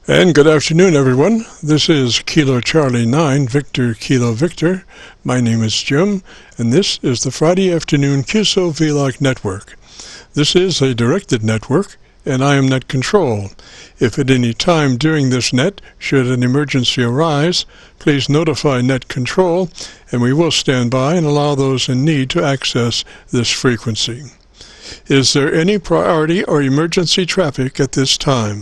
And good afternoon, everyone. This is Kilo Charlie 9, Victor Kilo Victor. My name is Jim, and this is the Friday afternoon Qso-Vlog network. This is a directed network, and I am net control. If at any time during this net should an emergency arise, please notify net control, and we will stand by and allow those in need to access this frequency. Is there any priority or emergency traffic at this time?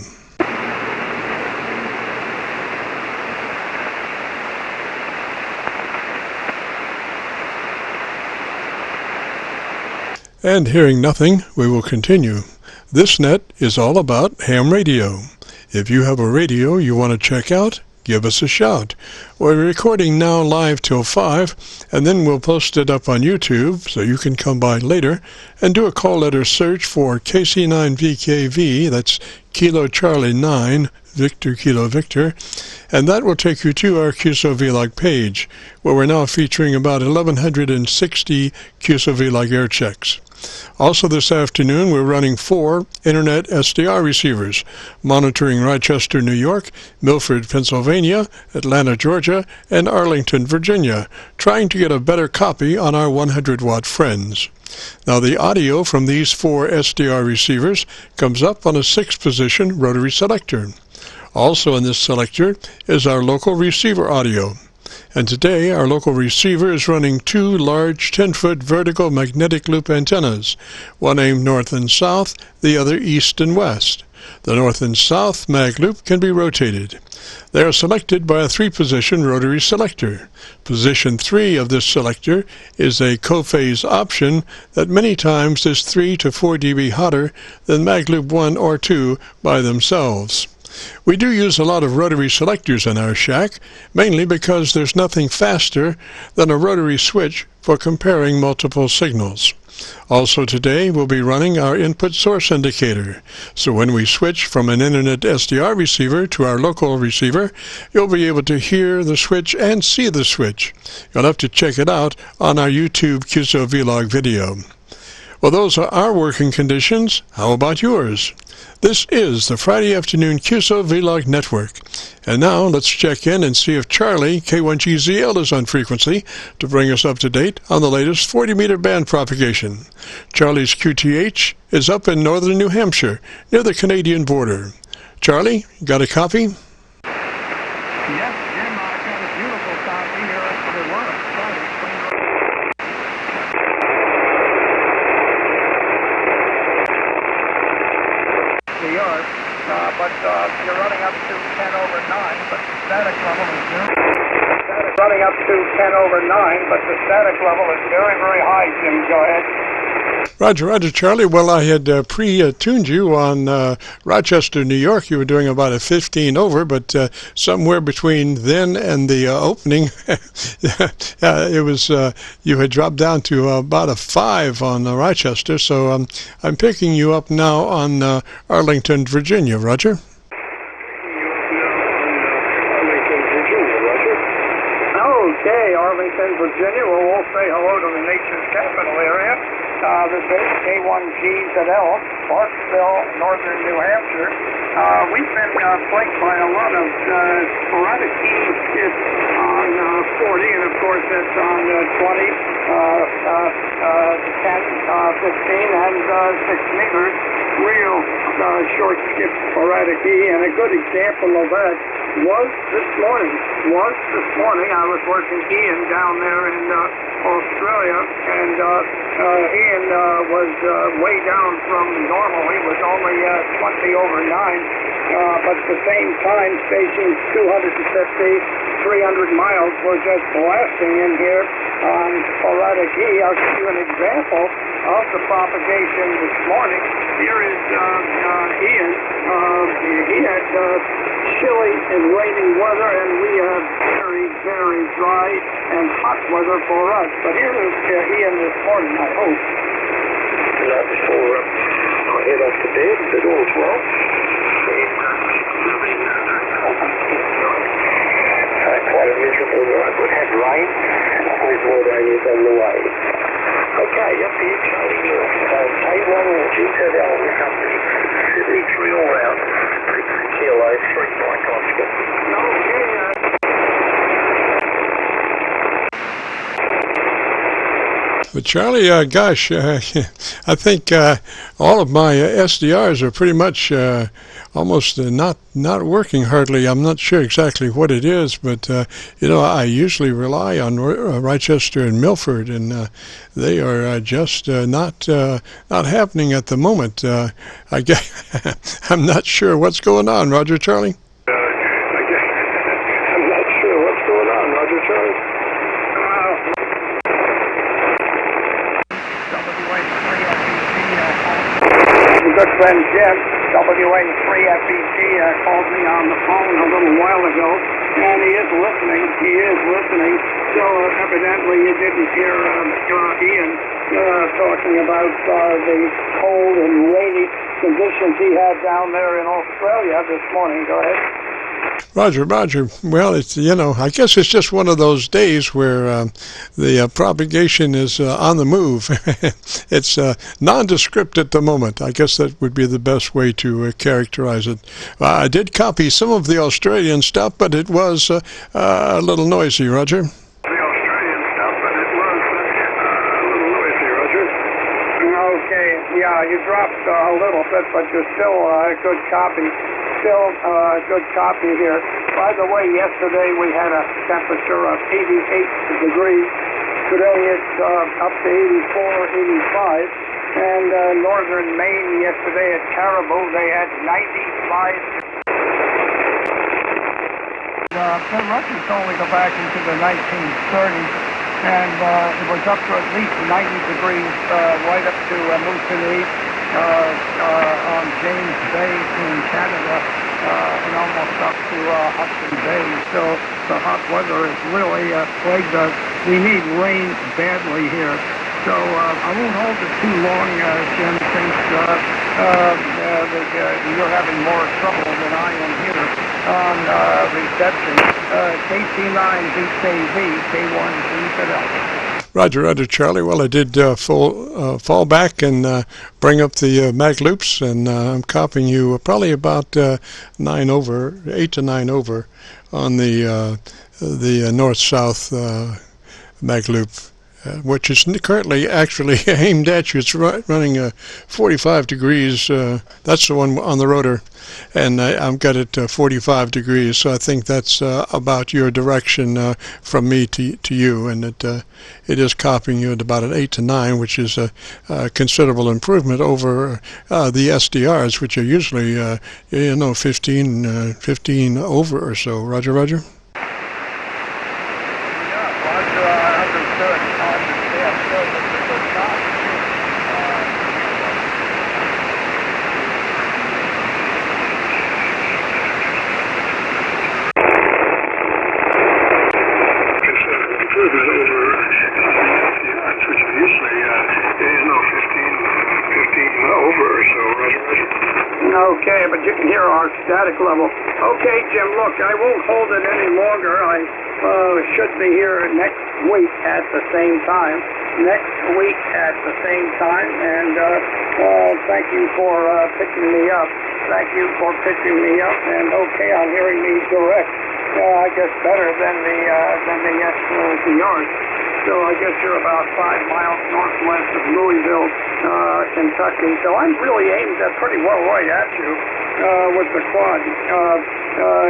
And hearing nothing, we will continue. This net is all about ham radio. If you have a radio you want to check out, give us a shout. We're recording now live till 5, and then we'll post it up on YouTube so you can come by later and do a call letter search for KC9VKV, that's Kilo Charlie 9, Victor Kilo Victor, and that will take you to our Qso-Vlog page, where we're now featuring about 1,160 Qso-Vlog air checks. Also this afternoon, we're running 4 Internet SDR receivers, monitoring Rochester, New York, Milford, Pennsylvania, Atlanta, Georgia, and Arlington, Virginia, trying to get a better copy on our 100-watt friends. Now, the audio from these 4 SDR receivers comes up on a 6-position rotary selector. Also in this selector is our local receiver audio. And today our local receiver is running 2 large 10-foot vertical magnetic loop antennas, one aimed north and south, the other east and west. The north and south mag loop can be rotated. They are selected by a 3-position rotary selector. Position 3 of this selector is a co-phase option that many times is 3 to 4 dB hotter than mag loop 1 or 2 by themselves. We do use a lot of rotary selectors in our shack, mainly because there's nothing faster than a rotary switch for comparing multiple signals. Also today we'll be running our input source indicator, so when we switch from an Internet SDR receiver to our local receiver, you'll be able to hear the switch and see the switch. You'll have to check it out on our YouTube Qso-Vlog video. Well, those are our working conditions. How about yours? This is the Friday afternoon Qso-Vlog network. And now let's check in and see if Charlie K1GZL is on frequency to bring us up to date on the latest 40-meter band propagation. Charlie's QTH is up in northern New Hampshire, near the Canadian border. Charlie, got a copy? Yes, Jim, I've got a beautiful copy here at the work. But you're running up to 10 over 9, but the static level is running up to 10 over 9, but the static level is very, very high, Jim. Go ahead. Roger, Charlie. Well, I had pre-tuned you on Rochester, New York. You were doing about a 15 over, but somewhere between then and the opening, it was you had dropped down to about a 5 on Rochester. So I'm picking you up now on Arlington, Virginia. Roger. Okay, Arlington, Virginia. Well, we'll say hello to the nation's capital area. The base K1GZL, Clarksville, northern New Hampshire. We've been plagued by a lot of sporadic hits on 40, and of course it's on 20, 10, 15, and 6 meters. Real short skip sporadic E, and a good example of that was this morning. I was working Ian down there in Australia, and Ian was way down from normal. He was only 20 over 9, but at the same time, stations 250, 300 miles were just blasting in here on sporadic E. I'll give you an example of the propagation this morning. Here is Ian. He had chilly and rainy weather, and we had very, very dry and hot weather for us. But here is Ian this morning, I hope. Not before I head off to bed, if it all's well. Quite a miserable night. We've had rain, with more rain is on the way. Okay, up here, Charlie Hill. K1 or GZL recovery. 73 all round. 6 kilos, 3.2. But Charlie, gosh, I think all of my SDRs are pretty much almost not working hardly. I'm not sure exactly what it is, but I usually rely on Rochester and Milford, and they are just not happening at the moment. I guess I'm not sure what's going on, Roger Charlie. I'm not sure what's going on, Roger Charlie. Good friend Jim, WA3FEG, called me on the phone a little while ago, and he is listening. So evidently you didn't hear Ian talking about the cold and rainy conditions he had down there in Australia this morning. Go ahead. Roger. Well, it's I guess it's just one of those days where the propagation is on the move. It's nondescript at the moment. I guess that would be the best way to characterize it. I did copy some of the Australian stuff, but it was a little noisy, Roger. Okay, yeah, you dropped a little bit, but you're still a good copy. Good copy here. By the way, yesterday we had a temperature of 88 degrees. Today it's up to 84, 85. And northern Maine yesterday at Caribou, they had 95. The Russians only go back into the 1930s, and it was up to at least 90 degrees right up to Moosonee on James Bay in Canada, and almost up to Hudson Bay. So the hot weather has really plagued us. We need rain badly here. So I won't hold it too long, Jim, since you're having more trouble than I am here on reception. KC9VKV, K1G Fidelity. Roger, Charlie. Well, I did fall back and bring up the mag loops, and I'm copying you probably about 8 to 9 over on the north-south mag loop, which is currently actually aimed at you. It's running 45 degrees. That's the one on the rotor, and I've got it 45 degrees. So I think that's about your direction from me to you, and it is copying you at about an 8 to 9, which is a considerable improvement over the SDRs, which are usually 15 over or so. Roger. Okay, but you can hear our static level. Okay, Jim, look, I won't hold it any longer. I should be here next week at the same time. And thank you for picking me up. And okay, I'm hearing me direct. I guess better than the SDRs. So I guess you're about 5 miles northwest of Louisville, Kentucky. So I'm really aimed pretty well right at you with the quad.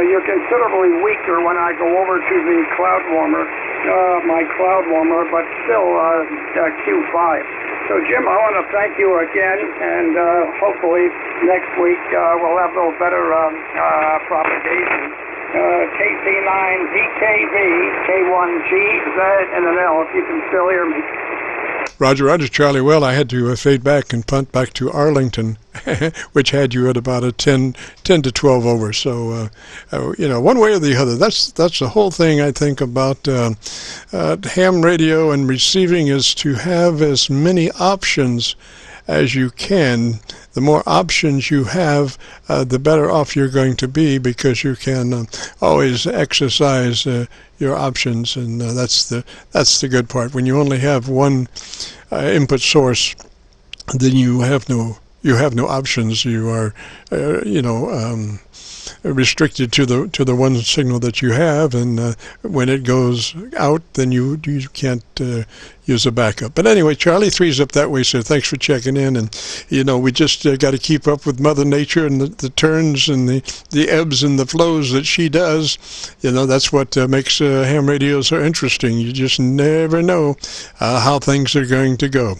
You're considerably weaker when I go over to the cloud warmer, but still Q5. So Jim, I want to thank you again, and hopefully next week we'll have a little better propagation. KC9VKV, K1GZ, and an L, if you can still hear me. Roger, Charlie. Well, I had to fade back and punt back to Arlington, which had you at about a 10 to 12 over. So, one way or the other. That's the whole thing I think about ham radio and receiving, is to have as many options as you can. The more options you have, the better off you're going to be, because you can always exercise your options, and that's the good part. When you only have one input source, then you have no options. You are restricted to the one signal that you have, and when it goes out, then you can't use a backup. But anyway, Charlie, 3's up that way, so thanks for checking in. And we just got to keep up with Mother Nature and the turns and the ebbs and the flows that she does. That's what makes ham radio so interesting. You just never know how things are going to go.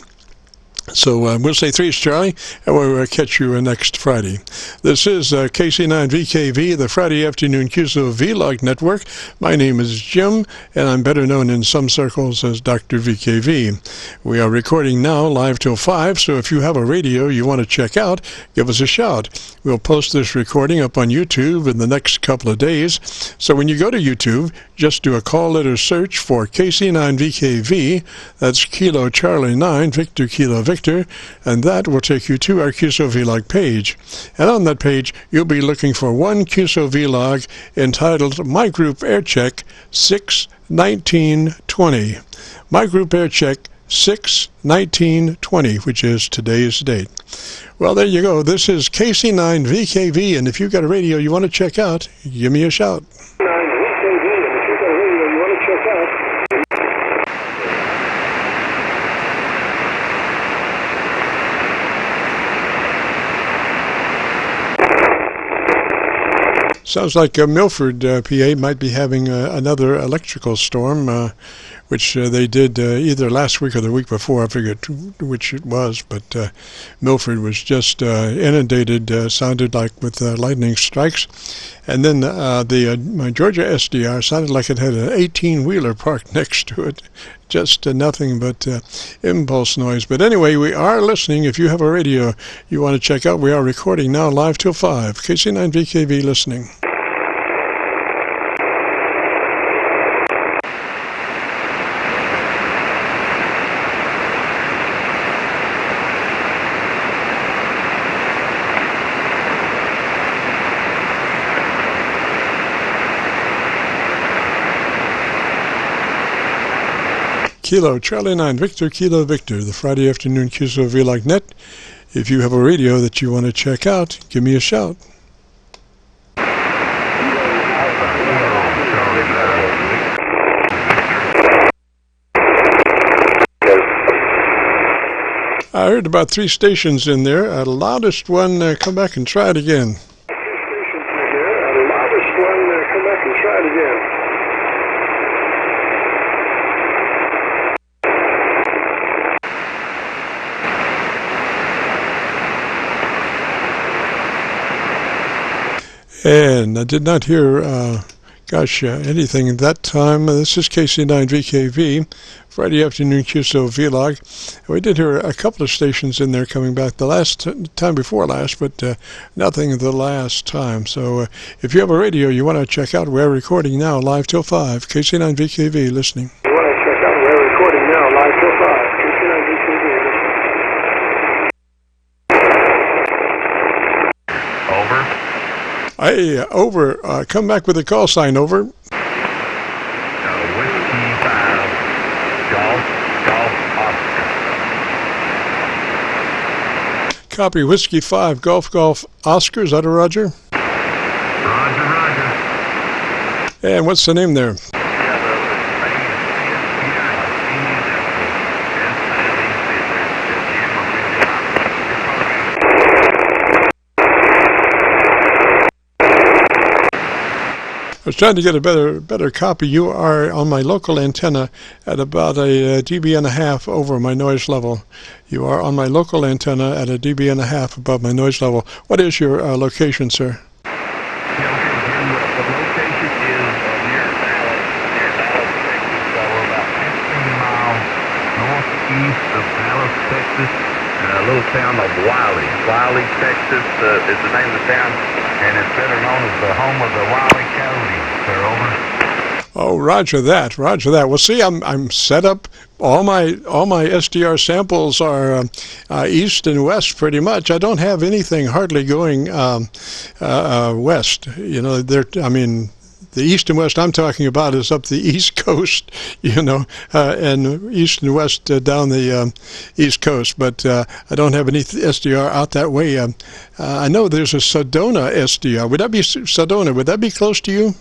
So we'll say 3's, Charlie, and we'll catch you next Friday. This is KC9VKV, the Friday afternoon Qso-Vlog network. My name is Jim, and I'm better known in some circles as Dr. VKV. We are recording now live till 5, so if you have a radio you want to check out, give us a shout. We'll post this recording up on YouTube in the next couple of days. So when you go to YouTube, just do a call letter search for KC9VKV. That's Kilo Charlie 9, Victor Kilo Victor. And that will take you to our Qso-Vlog page. And on that page, you'll be looking for one Qso-Vlog entitled My Group Aircheck 6/19/20. My Group Aircheck 6/19/20, which is today's date. Well, there you go. This is KC9VKV, and if you've got a radio you want to check out, give me a shout. Sounds like Milford, PA, might be having another electrical storm, which they did either last week or the week before. I forget which it was, but Milford was just inundated, sounded like with lightning strikes. And then my Georgia SDR sounded like it had an 18-wheeler parked next to it. Just nothing but impulse noise. But anyway, we are listening. If you have a radio you want to check out, we are recording now live till 5. KC9VKV listening. Kilo Charlie 9 Victor Kilo Victor, the Friday afternoon Qso-Vlog net. If you have a radio that you want to check out, give me a shout. I heard about 3 stations in there. The loudest one, come back and try it again. And I did not hear, anything at that time. This is KC9VKV, Friday afternoon Qso-Vlog. We did hear a couple of stations in there coming back the last time before last, but nothing the last time. So if you have a radio you want to check out, we're recording now live till 5. KC9VKV listening. You want to check out, we're recording now live till 5. KC9VKV listening. Over. Hey, over. Come back with a call sign, over. Whiskey 5, Golf Oscar. Copy, Whiskey 5, Golf Oscar. Is that a Roger? Roger. And what's the name there? I was trying to get a better copy. You are on my local antenna at about a dB.5 over my noise level. You are on my local antenna at a dB.5 above my noise level. What is your location, sir? The location is near Dallas, Texas. So we're about 15 miles northeast of Dallas, Texas, in a little town of Wiley. Wiley, Texas is the name of the town, and it's better known as the home of the Wiley Coyotes. Sir, over. Oh, Roger that. Well, see, I'm set up. All my SDR samples are east and west, pretty much. I don't have anything hardly going west. the east and west I'm talking about is up the East Coast, you know, and east and west down the East Coast. But I don't have any SDR out that way. I know there's a Sedona SDR. Would that be Sedona? Would that be close to you?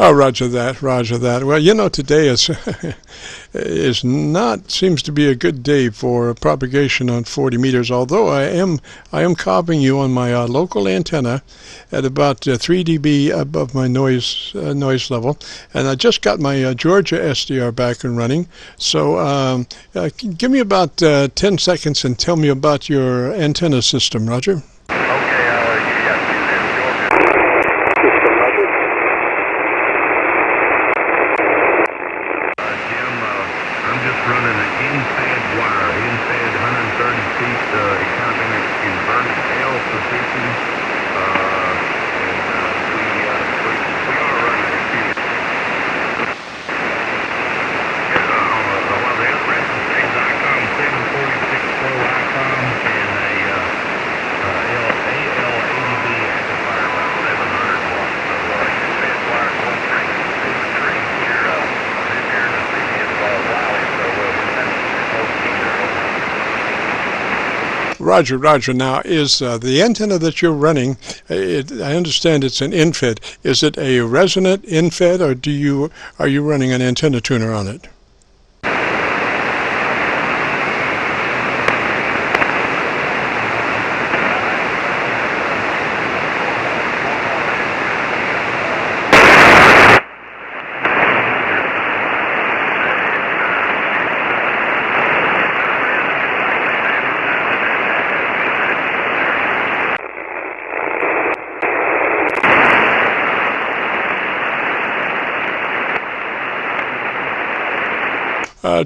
Oh, roger that, roger that. Well, you know, today is seems to be a good day for propagation on 40 meters. Although I am copying you on my local antenna at about 3 dB above my noise level, and I just got my Georgia SDR back and running. So give me about 10 seconds and tell me about your antenna system, Roger. Roger, Roger. Now, is the antenna that you're running, I understand it's an infed. Is it a resonant infed, or are you running an antenna tuner on it?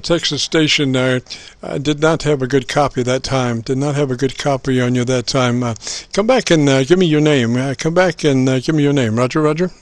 Texas station did not have a good copy that time. Did not have a good copy on you that time. Come back and give me your name. Come back and give me your name. Roger, Roger.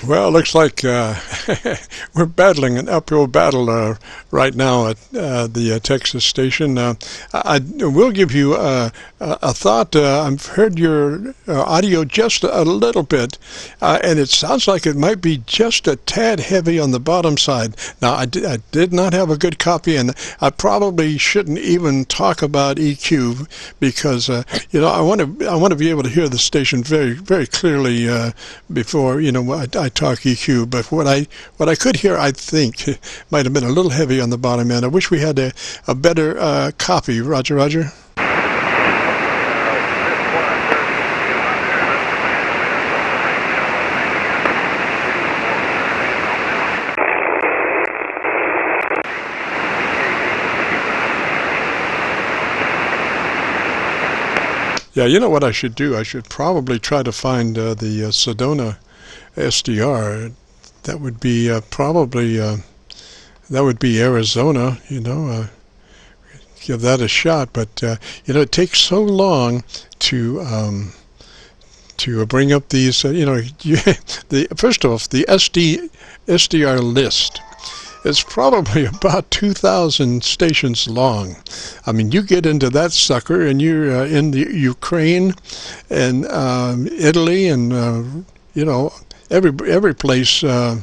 Well, it looks like we're battling an uphill battle right now at the Texas station. I will give you a thought. I've heard your audio just a little bit, and it sounds like it might be just a tad heavy on the bottom side. Now, I did not have a good copy, and I probably shouldn't even talk about EQ because you know, I want to be able to hear the station very, very clearly before, you know, I talk EQ. But what I could hear, I think, might have been a little heavy on the bottom end. I wish we had a better copy. Roger, Roger. Yeah, you know what I should do? I should probably try to find the Sedona SDR. That would be probably that would be Arizona. You know, give that a shot. But you know, it takes so long to bring up these. You know, first off, the SDR list. It's probably about 2,000 stations long. I mean, you get into that sucker, and you're in the Ukraine and Italy, and you know, every place, but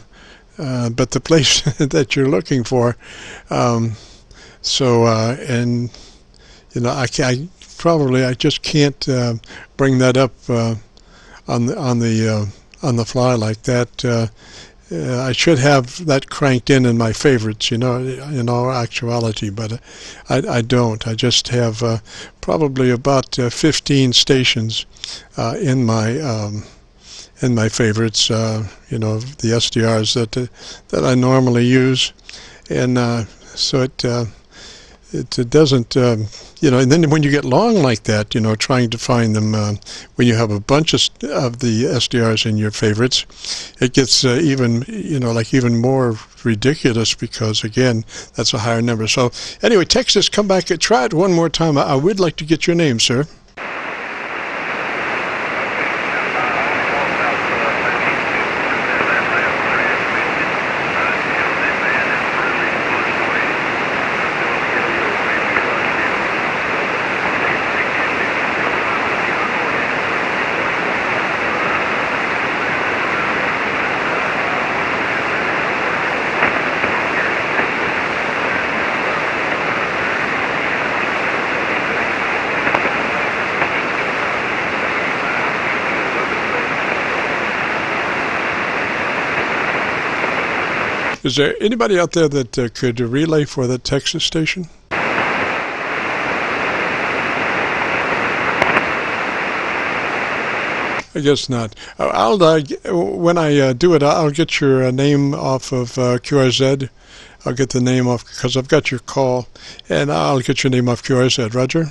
the place that you're looking for. So, and you know, I just can't bring that up on the fly like that. I should have that cranked in my favorites, you know, in all actuality, but I don't. I just have probably about 15 stations in my in my favorites, you know, the SDRs that I normally use, and so it doesn't, you know, and then when you get long like that, you know, trying to find them when you have a bunch of the SDRs in your favorites, it gets even, you know, like even more ridiculous, because again, that's a higher number. So anyway, Texas, come back and try it one more time. I would like to get your name, sir. Is there anybody out there that could relay for the Texas station? I guess not. I'll when I do it, I'll get your name off of QRZ. I'll get the name off, because I've got your call, and I'll get your name off QRZ. Roger.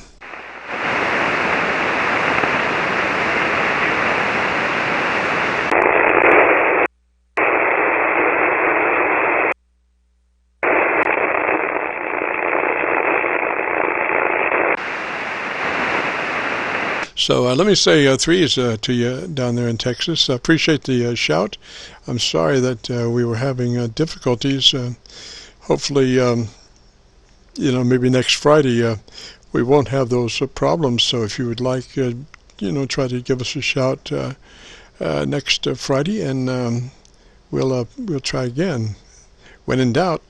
So let me say threes to you down there in Texas. I appreciate the shout. I'm sorry that we were having difficulties. Hopefully, you know, maybe next Friday we won't have those problems. So if you would like, you know, try to give us a shout next Friday, and we'll try again. When in doubt,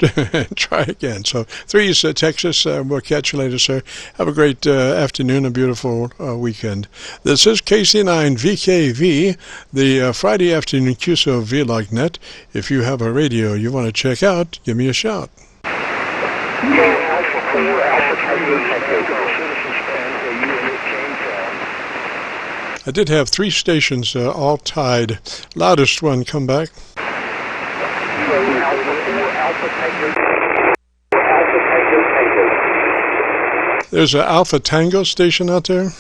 try again. So threes, Texas. We'll catch you later, sir. Have a great afternoon, a beautiful weekend. This is KC9VKV, the Friday afternoon Qso-Vlog net. If you have a radio you want to check out, give me a shout. I did have 3 stations all tied. Loudest one, come back. There's an Alpha Tango station out there. Yes,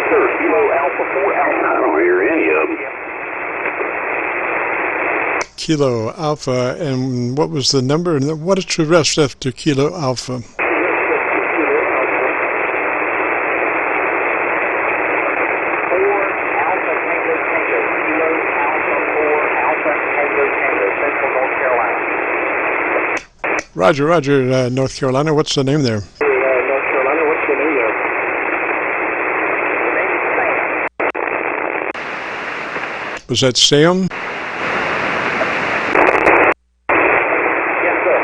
sir. Kilo Alpha 4 Alpha. I don't hear any of them. Kilo Alpha, and what was the number? And what is the rest after Kilo Alpha? Roger, Roger, North Carolina. What's the name there? North Carolina, what's the name there? Was that Sam? Yes, sir.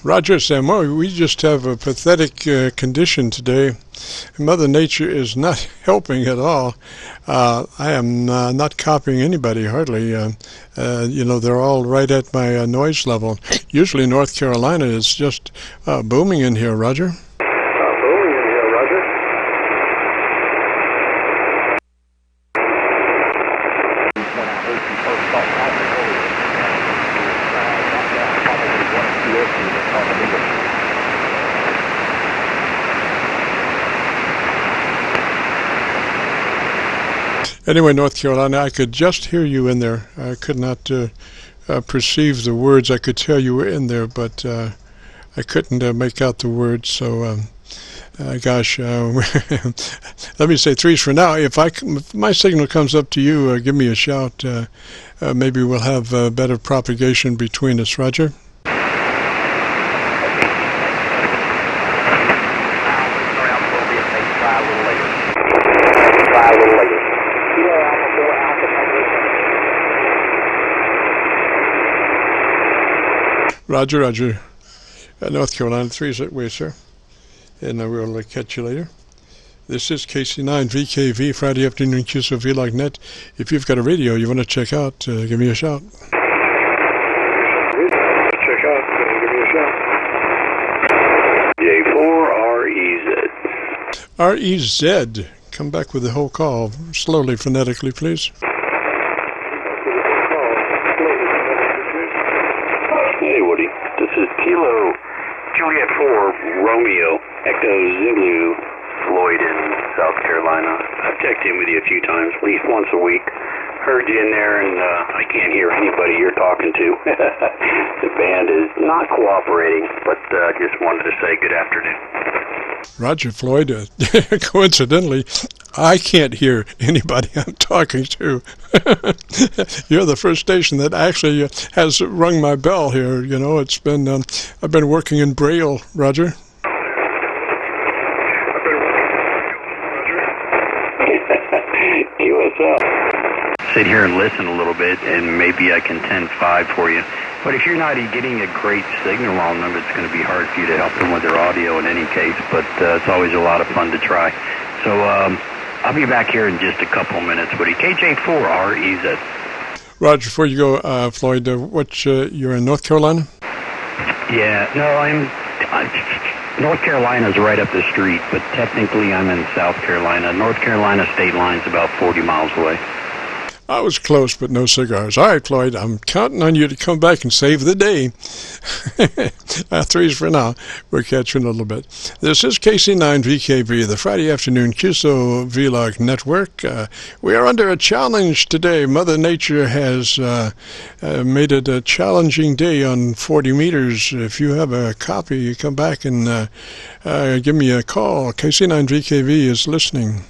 Roger, Sam. Well, we just have a pathetic condition today. Mother Nature is not helping at all. I am not copying anybody, hardly. You know, they're all right at my noise level. Usually North Carolina is just booming in here, Roger. Booming in here, Roger. Anyway, North Carolina, I could just hear you in there. I could not perceive the words. I could tell you were in there, but I couldn't make out the words. So, gosh, let me say threes for now. If my signal comes up to you, give me a shout. Maybe we'll have better propagation between us, Roger. Roger, Roger. North Carolina, threes that way, sir. And we'll catch you later. This is KC9VKV, Friday afternoon Qso-Vlog net. If you've got a radio you want to check out, give me a shout. Check out, give me a shout. J4REZ. REZ. Come back with the whole call. Slowly, phonetically, please. Hey, Woody. This is Kilo Juliet 4 Romeo Echo Zulu Floyd in South Carolina. I've checked in with you a few times, at least once a week. Heard you in there, and I can't hear anybody you're talking to. The band is not cooperating, but just wanted to say good afternoon. Roger, Floyd. Coincidentally, I can't hear anybody I'm talking to. You're the first station that actually has rung my bell here. You know, it's been I've been working in Braille, Roger. QSL. Sit here and listen a little bit, and maybe I can 10-5 for you. But if you're not getting a great signal on them, it's going to be hard for you to help them with their audio in any case. But it's always a lot of fun to try. So I'll be back here in just a couple minutes, Woody. KJ4REZ. Roger, before you go, Floyd, you're in North Carolina? Yeah, no, North Carolina's right up the street, but technically I'm in South Carolina. North Carolina state line's about 40 miles away. I was close, but no cigars. All right, Floyd, I'm counting on you to come back and save the day. 3's for now. We'll catch you in a little bit. This is KC9VKV, the Friday afternoon Qso-Vlog network. We are under a challenge today. Mother Nature has made it a challenging day on 40 meters. If you have a copy, you come back and give me a call. KC9VKV is listening.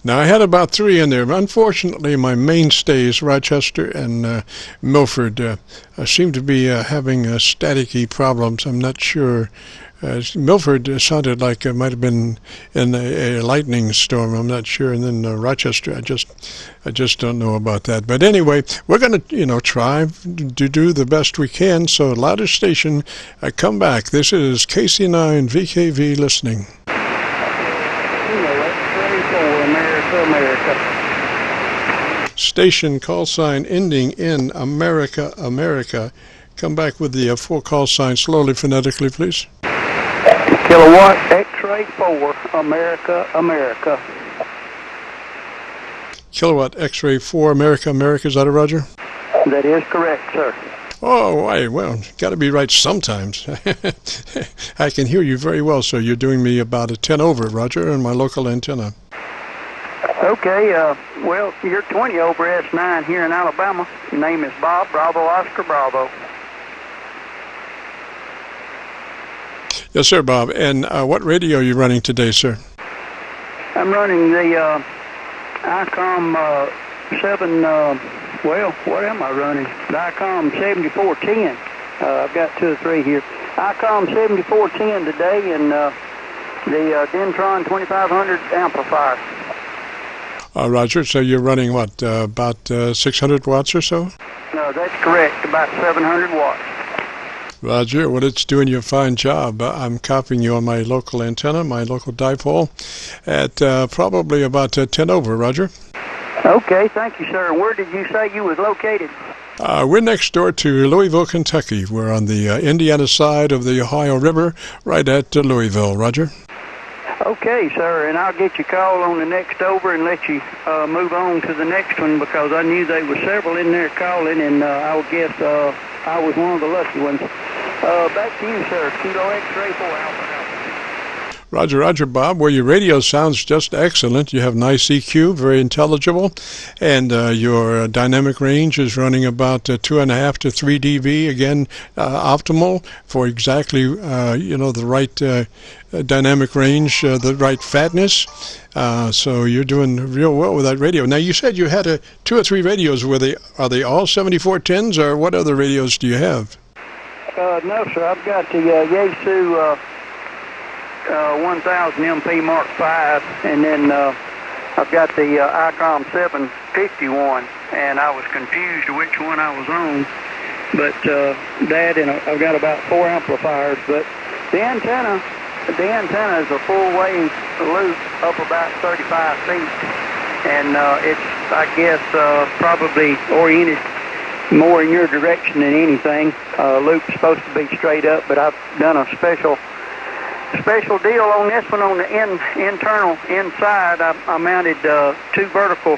Now, I had about 3 in there. Unfortunately, my mainstays, Rochester and Milford, seem to be having staticky problems. I'm not sure. Milford sounded like it might have been in a lightning storm. I'm not sure. And then Rochester, I just don't know about that. But anyway, we're going to, try to do the best we can. So, loudest station, come back. This is KC9VKV listening. America. Station call sign ending in America, America. Come back with the full call sign slowly, phonetically, please. Kilowatt X-ray 4, America, America. Kilowatt X-ray 4, America, America. Is that a Roger? That is correct, sir. Oh, well, got to be right sometimes. I can hear you very well, so you're doing me about a 10 over, Roger, on my local antenna. Okay, well, you're 20 over S9 here in Alabama. Your name is Bob, Bravo, Oscar, Bravo. Yes, sir, Bob. And what radio are you running today, sir? I'm running the ICOM 7, what am I running? The ICOM 7410. I've got 2 or 3 here. ICOM 7410 today, and the Dentron 2500 amplifier. Roger, so you're running what, about 600 watts or so? No, that's correct, about 700 watts. Roger, well, it's doing you a fine job. I'm copying you on my local antenna, my local dipole, at probably about 10 over, Roger. Okay, thank you, sir. Where did you say you was located? We're next door to Louisville, Kentucky. We're on the Indiana side of the Ohio River, right at Louisville, Roger. Okay, sir, and I'll get your call on the next over and let you move on to the next one, because I knew there were several in there calling, and I would guess I was one of the lucky ones. Back to you, sir. Kilo X-ray 4 Alpha. Roger, Bob. Well, your radio sounds just excellent. You have nice EQ, very intelligible, and your dynamic range is running about 2.5 to 3 dB. Again, optimal for exactly the right dynamic range, the right fatness. So you're doing real well with that radio. Now, you said you had 2 or 3 radios. Are they all 7410s, or what other radios do you have? No, sir. I've got the Yaesu 1000 MP Mark V, and then I've got the ICOM 751, and I was confused which one I was on. But that, and I've got about 4 amplifiers. But the antenna is a full wave loop up about 35 feet, and it's, I guess, probably oriented more in your direction than anything. Loop's supposed to be straight up, but I've done a special deal on this one. On the internal inside, I mounted two vertical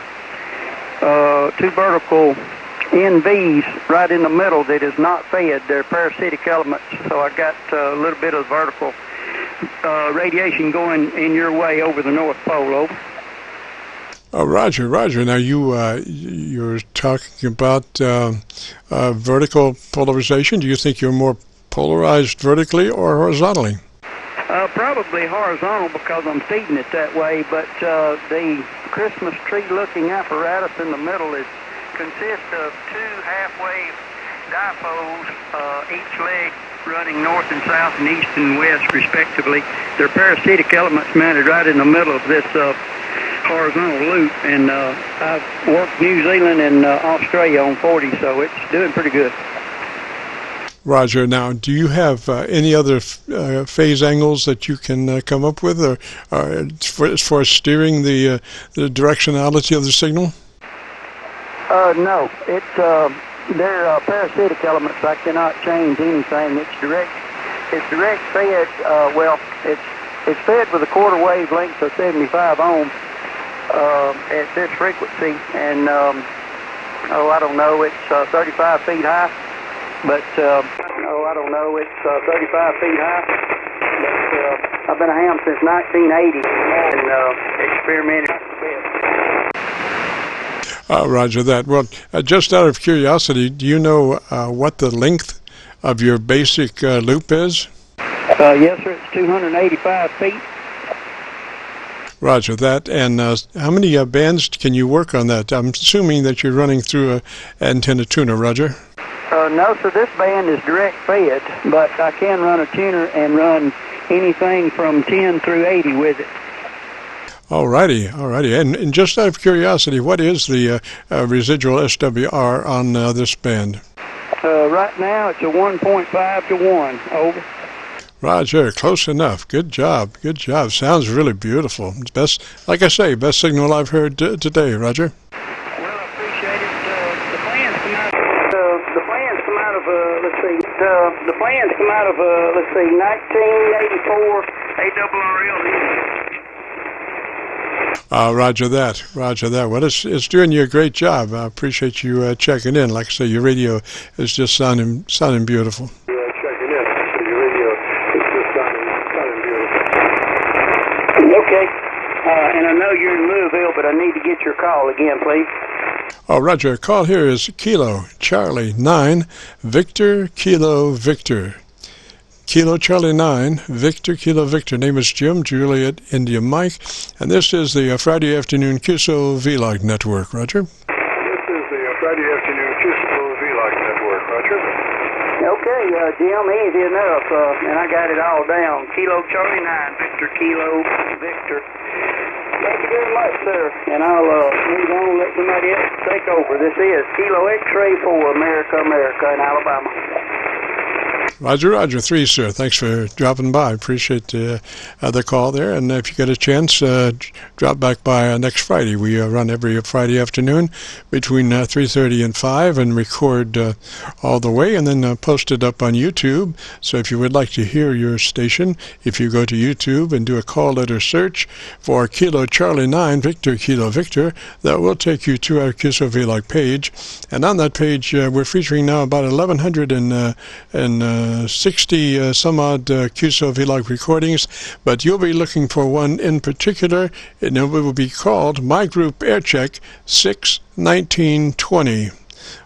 NVs right in the middle that is not fed. They're parasitic elements, so I got a little bit of vertical radiation going in your way over the North Pole. Over. Oh, Roger. Now you're talking about vertical polarization. Do you think you're more polarized vertically or horizontally? Probably horizontal because I'm feeding it that way. But the Christmas tree-looking apparatus in the middle consists of two half-wave dipoles, each leg running north and south and east and west respectively. They're parasitic elements mounted right in the middle of this horizontal loop, and I've worked New Zealand and Australia on 40, so it's doing pretty good. Roger. Now, do you have any other phase angles that you can come up with, or as far as steering the directionality of the signal? No, they're parasitic elements. I cannot change anything. It's direct fed. It's fed with a quarter wavelength of 75 ohms at this frequency, and I don't know. It's 35 feet high, but I don't know. It's 35 feet high. But I've been a ham since 1980 and experimented. Roger that. Well, just out of curiosity, do you know what the length of your basic loop is? Yes, sir. It's 285 feet. Roger that. And how many bands can you work on that? I'm assuming that you're running through an antenna tuner, Roger. No, sir. This band is direct fed, but I can run a tuner and run anything from 10 through 80 with it. Alrighty. And just out of curiosity, what is the residual SWR on this band? Right now, it's a 1.5 to 1. Over. Roger, close enough. Good job. Sounds really beautiful. It's best, like I say, best signal I've heard today, Roger. Well, I appreciate it. The plans come out of 1984 ARRL. Roger that. Well, it's doing you a great job. I appreciate you checking in. Like I say, your radio is just sounding beautiful. Okay. And I know you're in Louisville, but I need to get your call again, please. Oh, Roger. Call here is Kilo Charlie 9 Victor Kilo Victor. Kilo Charlie 9 Victor Kilo Victor. Name is Jim Juliet India Mike, and this is the Friday afternoon Qso-Vlog network. Roger. This is the Friday afternoon Qso-Vlog network. Roger. Okay, Jim, easy enough, and I got it all down. Kilo Charlie 9 Victor Kilo Victor. Thank you very much, sir. And I'll move on, let somebody else take over. This is Kilo X-Ray 4 America in Alabama. Roger 3, sir. Thanks for dropping by. Appreciate the call there. And if you get a chance, drop back by next Friday. We run every Friday afternoon between 3:30 and 5 and record all the way and then post it up on YouTube. So if you would like to hear your station, if you go to YouTube and do a call letter search for Kilo Charlie 9 Victor Kilo Victor, that will take you to our Qso-Vlog page. And on that page, we're featuring now about 1,160 some odd Qso-Vlog recordings, but you'll be looking for one in particular, and it will be called My Group Aircheck 6/19/20.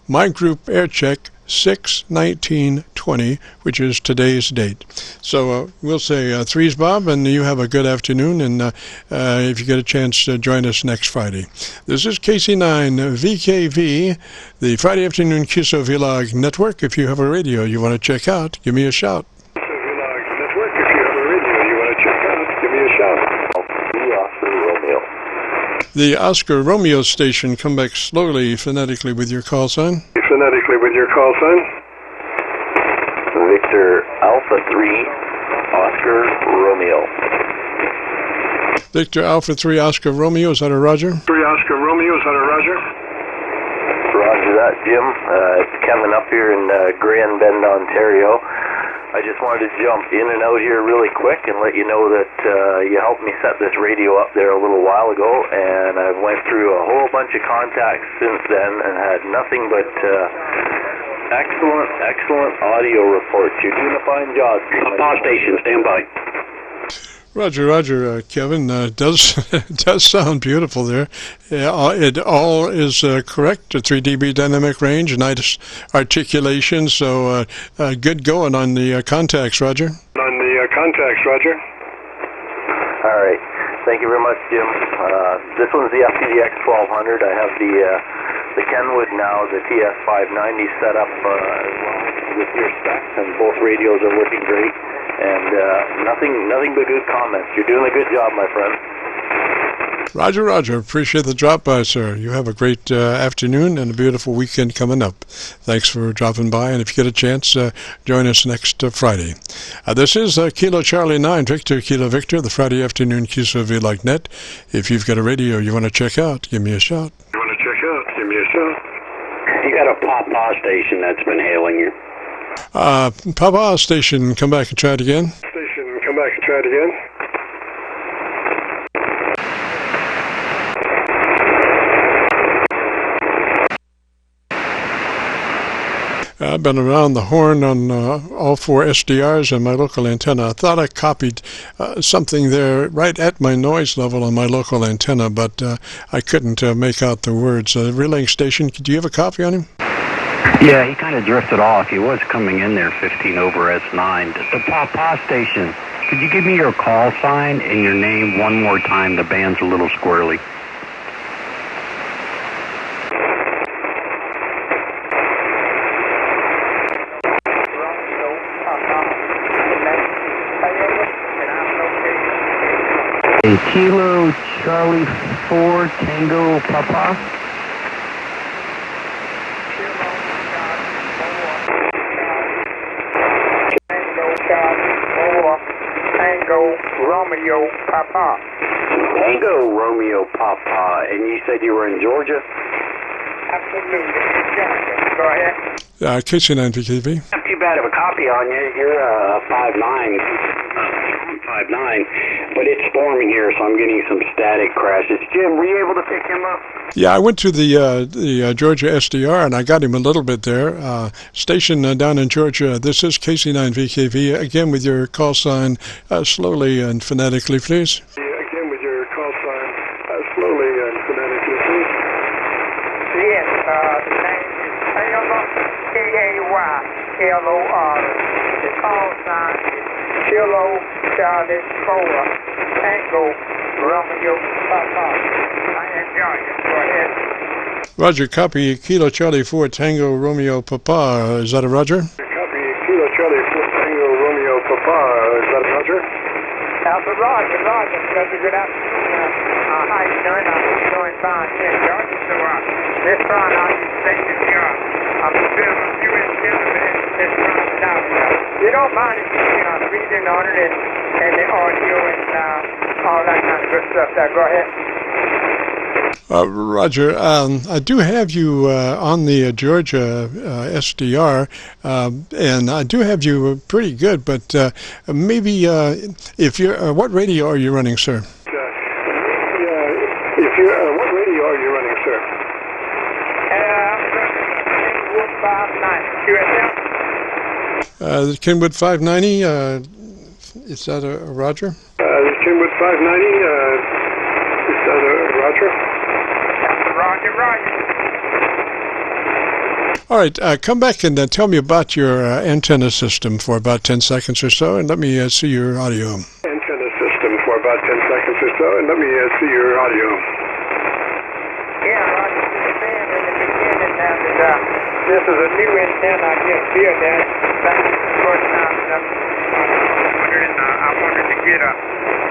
My Group Aircheck 6/19/20, which is today's date. So we'll say threes, Bob, and you have a good afternoon, and if you get a chance, join us next Friday. This is KC9VKV, the Friday afternoon Qso-Vlog network. If you have a radio you want to check out, give me a shout. Qso-Vlog network. If you have a radio you want to check out, give me a shout. The Oscar Romeo station. Come back slowly, phonetically, with your call sign. Phonetically with your call sign. Victor Alpha 3 Oscar Romeo. Victor Alpha 3 Oscar Romeo. Is that a Roger? 3 Oscar Romeo. Is that a Roger? Roger. that, Jim. It's Kevin up here in Grand Bend, Ontario. I just wanted to jump in and out here really quick and let you know that you helped me set this radio up there a little while ago, and I've went through a whole bunch of contacts since then and had nothing but excellent audio reports. You're doing a fine job. Papa station, stand by. Roger, Kevin. Does sound beautiful there. It all is correct. A 3 dB dynamic range, nice articulation. So good going on the contacts, Roger. On the contacts, Roger. All right. Thank you very much, Jim. This one's the FPDX 1200. I have the Kenwood now, the TS590 set up as well with your specs, and both radios are working great. And nothing but good comments. You're doing a good job, my friend. Roger. Appreciate the drop by, sir. You have a great afternoon and a beautiful weekend coming up. Thanks for dropping by, and if you get a chance, join us next Friday. This is Kilo Charlie 9, Victor Kilo Victor, the Friday afternoon Qso-Vlog net. If you've got a radio you want to check out, give me a shout. You got a Papa station that's been hailing you. Papa station, come back and try it again. I've been around the horn on all 4 SDRs and my local antenna. I thought I copied something there right at my noise level on my local antenna, but I couldn't make out the words. Relaying station, do you have a copy on him? Yeah, he kind of drifted off. He was coming in there 15 over S9. The Papa station, could you give me your call sign and your name one more time? The band's a little squirrely. Kilo Charlie 4 Tango Papa. Tango Romeo Papa. Tango Romeo Papa, and you said you were in Georgia? Absolutely, Georgia. Go ahead. KC9VKV. Not too bad of a copy on you. You're 5'9". 5'9", but it's storming here, so I'm getting some static crashes. Jim, were you able to pick him up? Yeah, I went to the Georgia SDR, and I got him a little bit there. Station down in Georgia, this is KC9VKV. Again, with your call sign slowly and phonetically, please. Again, with your call sign slowly and phonetically, please. Yes, the name is Taylor, K-A-Y-L-O-R. The call sign is Kilo Charlie 4 Tango Romeo Papa. I enjoy it. Go ahead. Roger, copy Kilo Charlie 4 Tango Romeo Papa. Is that a Roger? Copy Kilo Charlie 4 Tango Romeo Papa. Is that a Roger? That's a Roger. That's a good afternoon. How you doing? I'm doing fine here in Georgia. So this Friday I'll be stationed here. I'm doing a few instruments this Friday now. You don't mind if you reading on it and the audio and all that kind of good stuff there. Go ahead. Roger, I do have you on the Georgia SDR, and I do have you pretty good, but maybe if you're, what radio are you running, sir? What radio are you running, sir? I'm running Kenwood 590 QSL. The Kenwood 590, is that a Roger? The Kenwood 590, is that a Roger? Roger. All right, come back and tell me about your antenna system for about 10 seconds or so, and let me see your audio. Antenna system for about 10 seconds or so, and let me see your audio. Yeah, Roger, you were saying in the beginning that this is a new antenna I just built there. Back in the first time I wanted to get a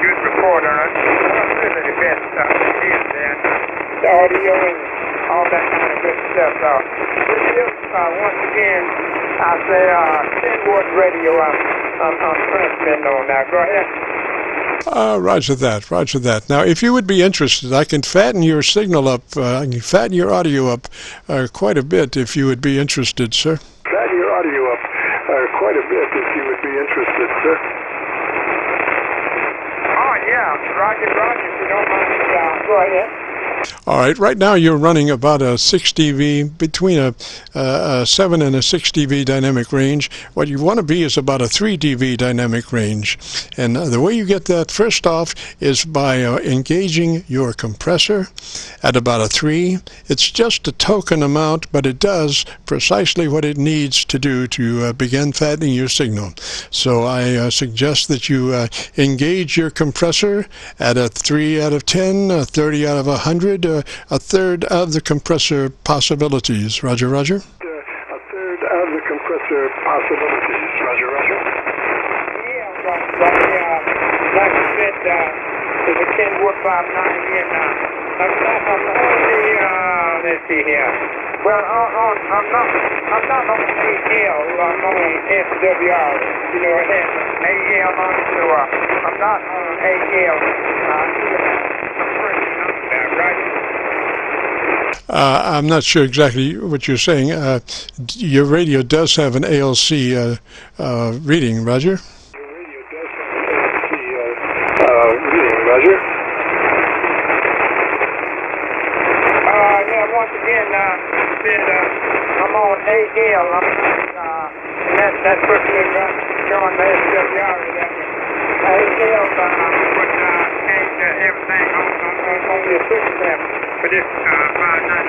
good report on it. What's really the best stuff is there? The audio and all that kind of good stuff. Once again, I say Kenwood radio I'm transmitting on now. Go ahead. Roger that, roger that. Now, if you would be interested, I can fatten your signal up, I can fatten your audio up quite a bit if you would be interested, sir. Fatten your audio up quite a bit if you would be interested, sir. Oh, yeah, roger, if you don't mind. Go ahead. All right, right now you're running about a 6 dB, between a 7 and a 6 dB dynamic range. What you want to be is about a 3 dB dynamic range. And the way you get that, first off, is by engaging your compressor at about a 3. It's just a token amount, but it does precisely what it needs to do to begin fattening your signal. So I suggest that you engage your compressor at a 3 out of 10, a 30 out of 100, a third of the compressor possibilities. Roger, roger. A third of the compressor possibilities. Roger, roger. Yeah, like you said, there's a Kenwood 590 here now. I'm only, let's see here. Well, I'm not on AL, I'm on SWR, you know, AL on, so I'm not on AL. I'm not sure exactly what you're saying. Your radio does have an ALC reading, Roger. Your radio does have an ALC reading, Roger. Yeah, once again, I'm on AL. That's puts me showing the SWR. AL would change everything on the system for this 590.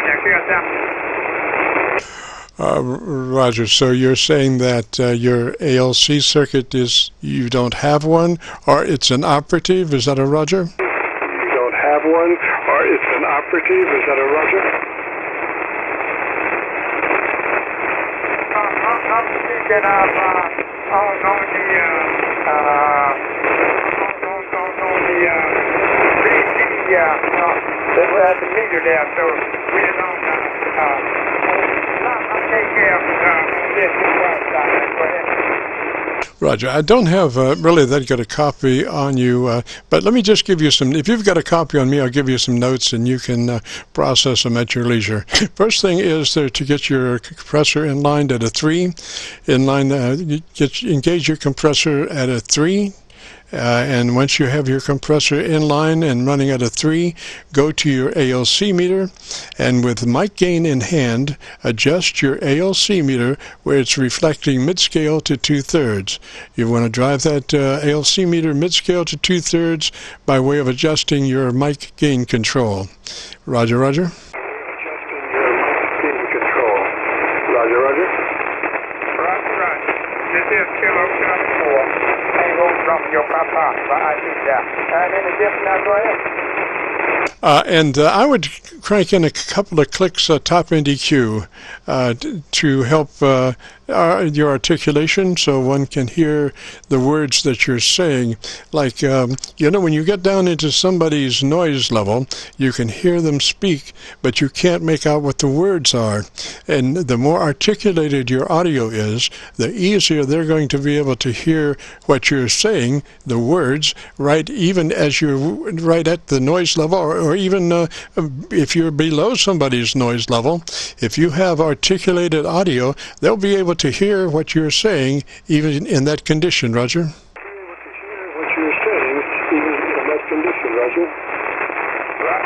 Roger, so you're saying that your ALC circuit you don't have one, or it's inoperative? Is that a Roger? You don't have one, or it's inoperative? Is that a Roger? I'm thinking of at the meter there, so we're on Roger, I don't have really that good a copy on you, but let me just give you some. If you've got a copy on me, I'll give you some notes and you can process them at your leisure. First thing is to get your compressor in line at a 3. Engage your compressor at a 3. And once you have your compressor in line and running at a 3, go to your ALC meter, and with mic gain in hand, adjust your ALC meter where it's reflecting mid-scale to 2/3. You want to drive that ALC meter mid-scale to 2/3 by way of adjusting your mic gain control. Roger, roger. Adjusting your mic gain control. Roger, roger. Right. This is Kilo 4. From your papa, I think that. And in addition, go ahead. And I would crank in a couple of clicks top NDQ to help your articulation, so one can hear the words that you're saying. Like, when you get down into somebody's noise level, you can hear them speak, but you can't make out what the words are. And the more articulated your audio is, the easier they're going to be able to hear what you're saying, the words, right, even as you're right at the noise level, or even if you're below somebody's noise level. If you have articulated audio, they'll be able to hear what you're saying even in that condition, Roger. What you're saying, even in that condition, Roger. Right.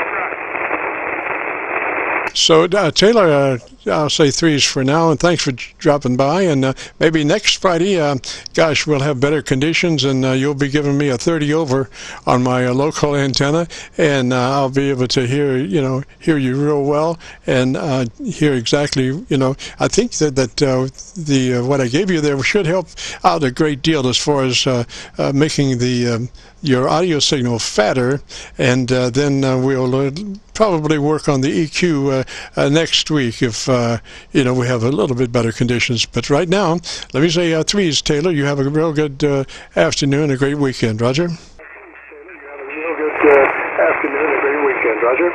So, Taylor, I'll say 3s for now, and thanks for dropping by. And maybe next Friday, we'll have better conditions, and you'll be giving me a 30 over on my local antenna, and I'll be able to hear you real well, and hear exactly. I think that what I gave you there should help out a great deal as far as making your audio signal fatter, and then we'll probably work on the EQ next week if we have a little bit better conditions. But right now, let me say 3s, Taylor. You have a real good afternoon, a great weekend, Roger. You have a real good afternoon, a great weekend, Roger.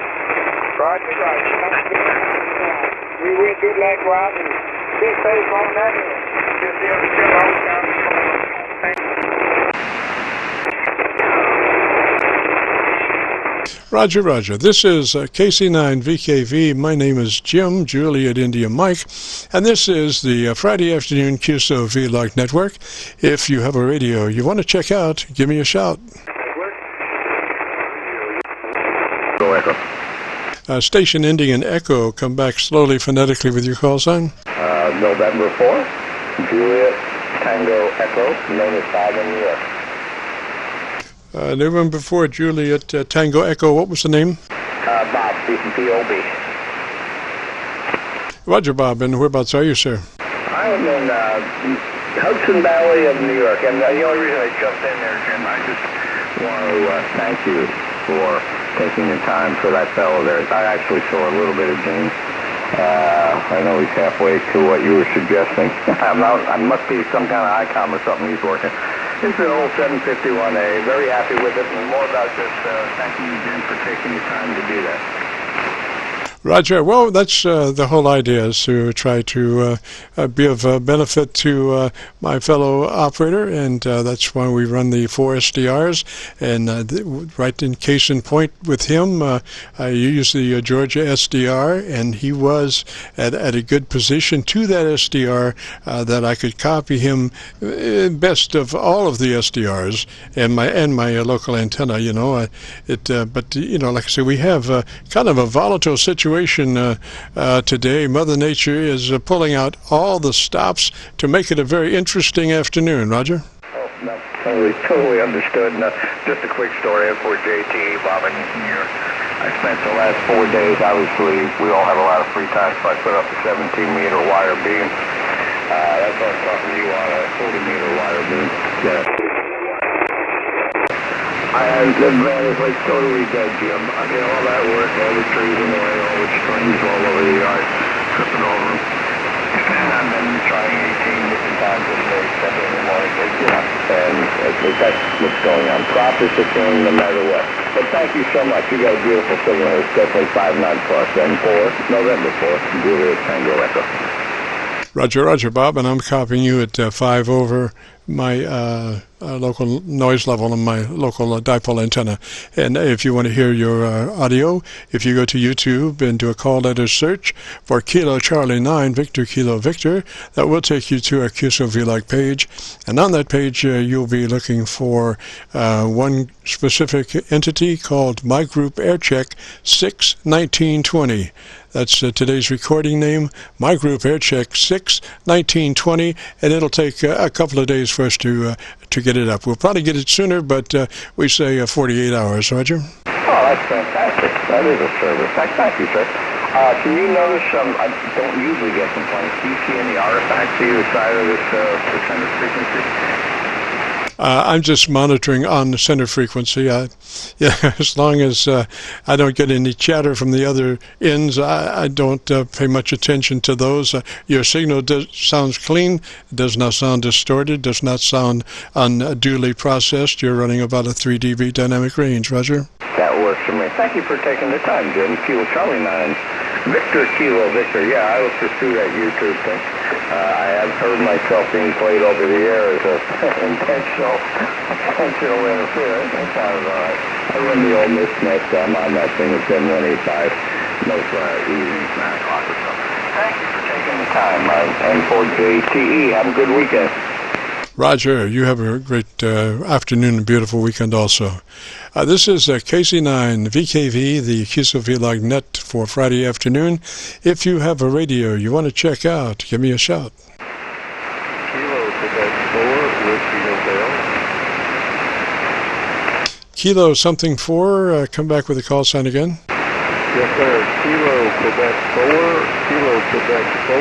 Roger. We will do likewise, and be safe on that. Thank you. Roger, Roger. This is KC9VKV. My name is Jim, Juliet India Mike, and this is the Friday afternoon Qso-Vlog network. If you have a radio you want to check out, give me a shout. Go Echo. Station ending in Echo. Come back slowly phonetically with your call sign. November 4, Juliet Tango Echo, known as 5 in New York. November 4, Juliet Tango Echo. What was the name? Bob, B-O-B. Roger, Bob. And whereabouts are you, sir? I am in Hudson Valley of New York, and the only reason I jumped in there, Jim, I just want to thank you for taking the time for that fellow there. I actually saw a little bit of Gene. I know he's halfway to what you were suggesting. I must be some kind of ICOM or something he's working. It's an old 751A. Very happy with it, and more about just thanking you, Jim, for taking the time to do that. Roger. Well, that's the whole idea, is to try to be of benefit to my fellow operator, and that's why we run the 4 SDRs. And right in case in point with him, I use the Georgia SDR, and he was at a good position to that SDR that I could copy him best of all of the SDRs and my local antenna. You know, but you know, like I said, we have kind of a volatile situation today. Mother Nature is pulling out all the stops to make it a very interesting afternoon. Roger? Oh, no, totally understood. Just a quick story for JT, Bob, and here. I spent the last 4 days, obviously, we all have a lot of free time, so I put up a 17-meter wire beam. That's what I'm talking to you on, a 40-meter wire beam. Yeah. And the van is like totally dead, Jim. I did all that work, all the trees in the way, all the strings all over the yard, tripping over them. And I've been trying 18 different times a day, 7 in the morning, you know, and that's what's going on. Crop is the king no matter what. But thank you so much. You got a beautiful signal. It's definitely 5-9 plus. And 4, November 4, Juliet Tango Echo. Roger, Roger, Bob, and I'm copying you at 5 over my local noise level on my local dipole antenna. And if you want to hear your audio, if you go to YouTube and do a call letter search for Kilo Charlie 9 Victor Kilo Victor, that will take you to our Qso-Vlog page. And on that page, you'll be looking for one specific entity called My Group Aircheck 61920. That's today's recording name, My Group Aircheck 61920, and it'll take a couple of days for us to get it up. We'll probably get it sooner, but we say 48 hours. Roger? Oh, that's fantastic. That is a service. Thank you, sir. Can you notice, I don't usually get complaints. Do you see any artifacts either side of this center frequency? I'm just monitoring on the center frequency. Yeah, as long as I don't get any chatter from the other ends, I don't pay much attention to those. Your signal sounds clean, does not sound distorted, does not sound unduly processed. You're running about a 3 dB dynamic range. Roger? That works for me. Thank you for taking the time, Jim. Kilo Charlie 9. Victor Kilo Victor. Yeah, I will pursue that YouTube thing. I have heard myself being played over the air as intentional interference. That sounds all right. I run the old Mistnet. I'm on that thing at 7185. No evening, 9 o'clock or something. Thank you for taking the time. And for JTE, have a good weekend. Roger, you have a great afternoon and beautiful weekend also. This is KC9VKV, the Qso-Vlog net for Friday afternoon. If you have a radio you want to check out, give me a shout. Kilo Quebec 4, Whiskey Hotel. Kilo something 4, come back with a call sign again. Yes, sir. Kilo Quebec 4, Kilo Quebec 4,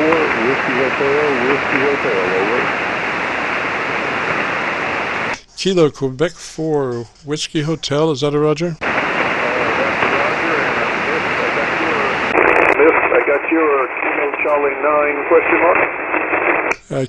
Whiskey Hotel, over. Kilo Quebec 4 Whiskey Hotel, is that a Roger? I got your Kilo Charlie 9 question mark.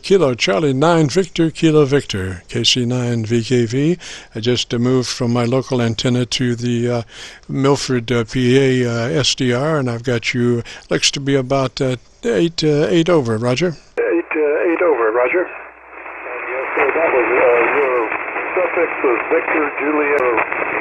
Kilo Charlie 9 Victor Kilo Victor, KC9VKV. I just moved from my local antenna to the Milford, PA SDR, and I've got you, looks to be about 8 over, Roger? 8 over, Roger. Yes, sir, that was your suffix was Victor Juliet.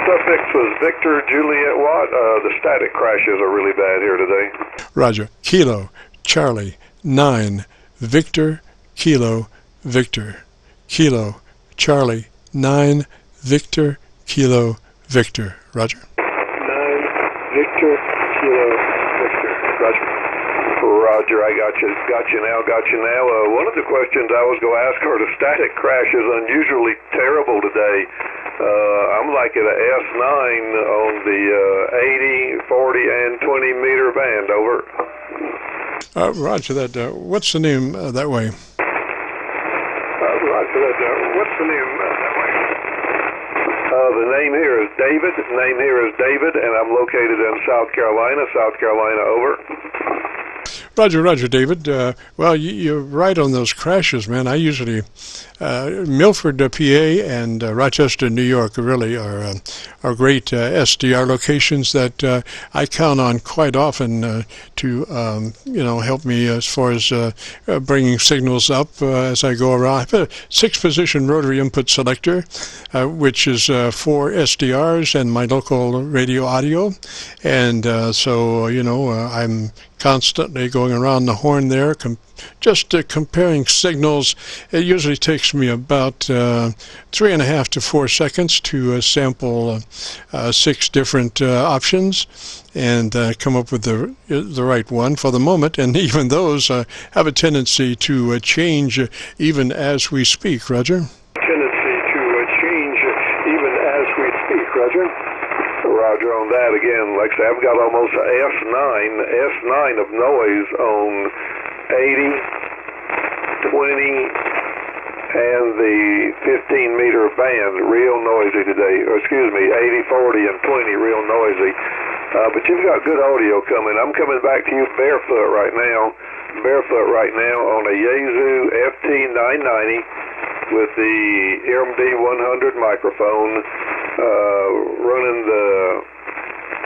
Suffix was Victor Juliet Watt. The static crashes are really bad here today. Roger. Kilo, Charlie, 9, Victor, Kilo, Victor. Kilo, Charlie, 9, Victor, Kilo, Victor. Roger. 9, Victor, Kilo, Victor. Roger. Roger, I got you now. One of the questions I was going to ask are the static crash is unusually terrible today. I'm like at a S9 on the 80, 40, and 20 meter band, over. Roger that. What's the name that way? Roger that. What's the name that way? The name here is David. And I'm located in South Carolina, over. Roger, David. Well, you're right on those crashes, man. I usually, Milford, PA, and Rochester, New York, really are great SDR locations that I count on quite often to, help me as far as bringing signals up as I go around. I have a 6-position rotary input selector, which is 4 SDRs and my local radio audio, and so I'm constantly going around the horn there, just comparing signals. It usually takes me about 3.5 to 4 seconds to sample 6 different options and come up with the right one for the moment. And even those have a tendency to change even as we speak. Roger. Roger on that again. Like I say, I've got almost a S9 of noise on 80, 20, and the 15 meter band. Real noisy today. Or excuse me, 80, 40, and 20 real noisy. But you've got good audio coming. I'm coming back to you barefoot right now on a Yaesu FT990 with the RMD 100 microphone, running the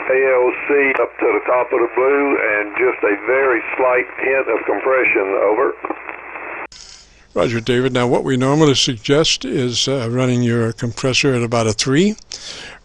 ALC up to the top of the blue and just a very slight hint of compression, over. Roger, David. Now, what we normally suggest is running your compressor at about a 3.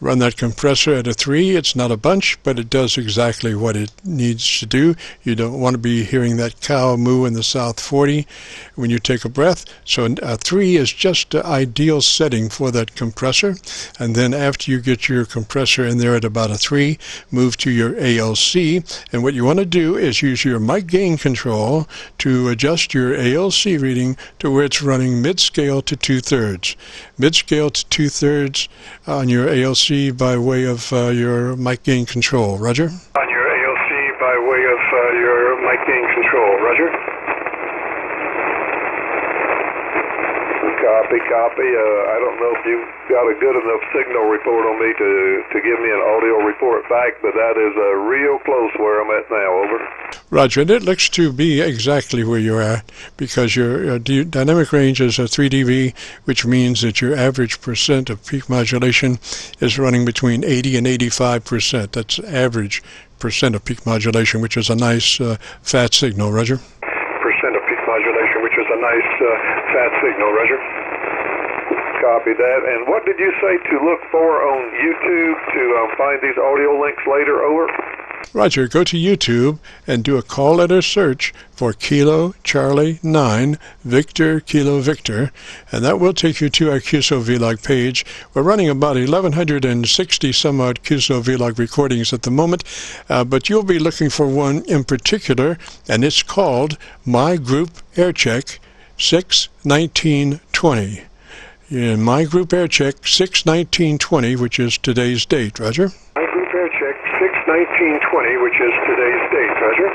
Run that compressor at a 3. It's not a bunch, but it does exactly what it needs to do. You don't want to be hearing that cow moo in the South 40 when you take a breath. So a 3 is just the ideal setting for that compressor. And then after you get your compressor in there at about a 3, move to your ALC. And what you want to do is use your mic gain control to adjust your ALC reading to where it's running mid-scale to 2/3. Mid-scale to 2/3 on your ALC by way of your mic gain control. Roger? On your ALC by way of your mic gain control. Roger? Copy. I don't know if you've got a good enough signal report on me to give me an audio report back, but that is real close where I'm at now, over. Roger, and it looks to be exactly where you're at because your dynamic range is a 3 dB, which means that your average percent of peak modulation is running between 80 and 85%. That's average percent of peak modulation, which is a nice fat signal. Roger? Percent of peak modulation, which is a nice fat signal. Roger? Copy that. And what did you say to look for on YouTube to find these audio links later, over? Roger, go to YouTube and do a call letter search for Kilo Charlie 9 Victor Kilo Victor, and that will take you to our Qso-Vlog page. We're running about 1,160 some odd Qso-Vlog recordings at the moment, but you'll be looking for one in particular, and it's called My Group Aircheck 6/19/20. In My Group Aircheck 6/19/20, which is today's date. Roger? My Group Aircheck 6/19/20, which is today's date. Roger?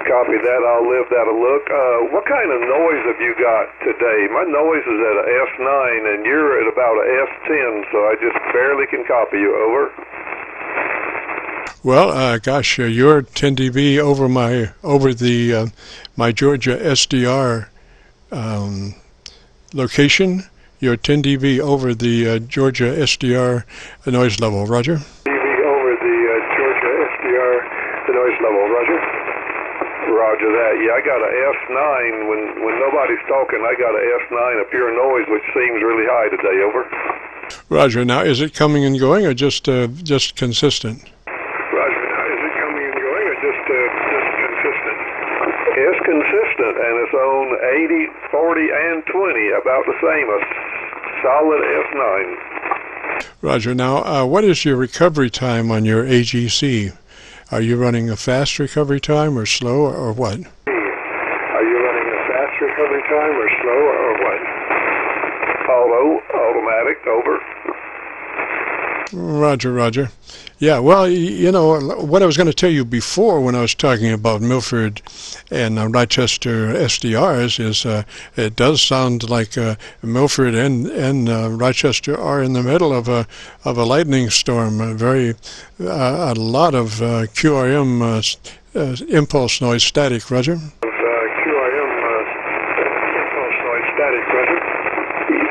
Copy that. I'll give that a look. What kind of noise have you got today? My noise is at a S9, and you're at about a S10, so I just barely can copy you, over. Well, gosh, you're 10 dB over the my Georgia SDR location. You're 10 dB over the Georgia SDR noise level. Roger? dB over the Georgia SDR noise level. Roger? Roger that. Yeah, I got a S9. When nobody's talking, I got a S9, a pure noise, which seems really high today. Over. Roger. Now, is it coming and going or just consistent? Roger. Now, is it coming and going or just consistent? It's consistent, and it's on 80, 40, and 20, about the same. A solid S9. Roger. Now, what is your recovery time on your AGC? Are you running a fast recovery time or slow or what? Are you running a fast recovery time or slow or what? Auto, automatic, over. Roger, Roger. Yeah, well, you know, what I was going to tell you before when I was talking about Milford and Rochester SDRs is it does sound like Milford and Rochester are in the middle of a lightning storm. A lot of QRM impulse noise static, Roger. QRM impulse noise static, Roger.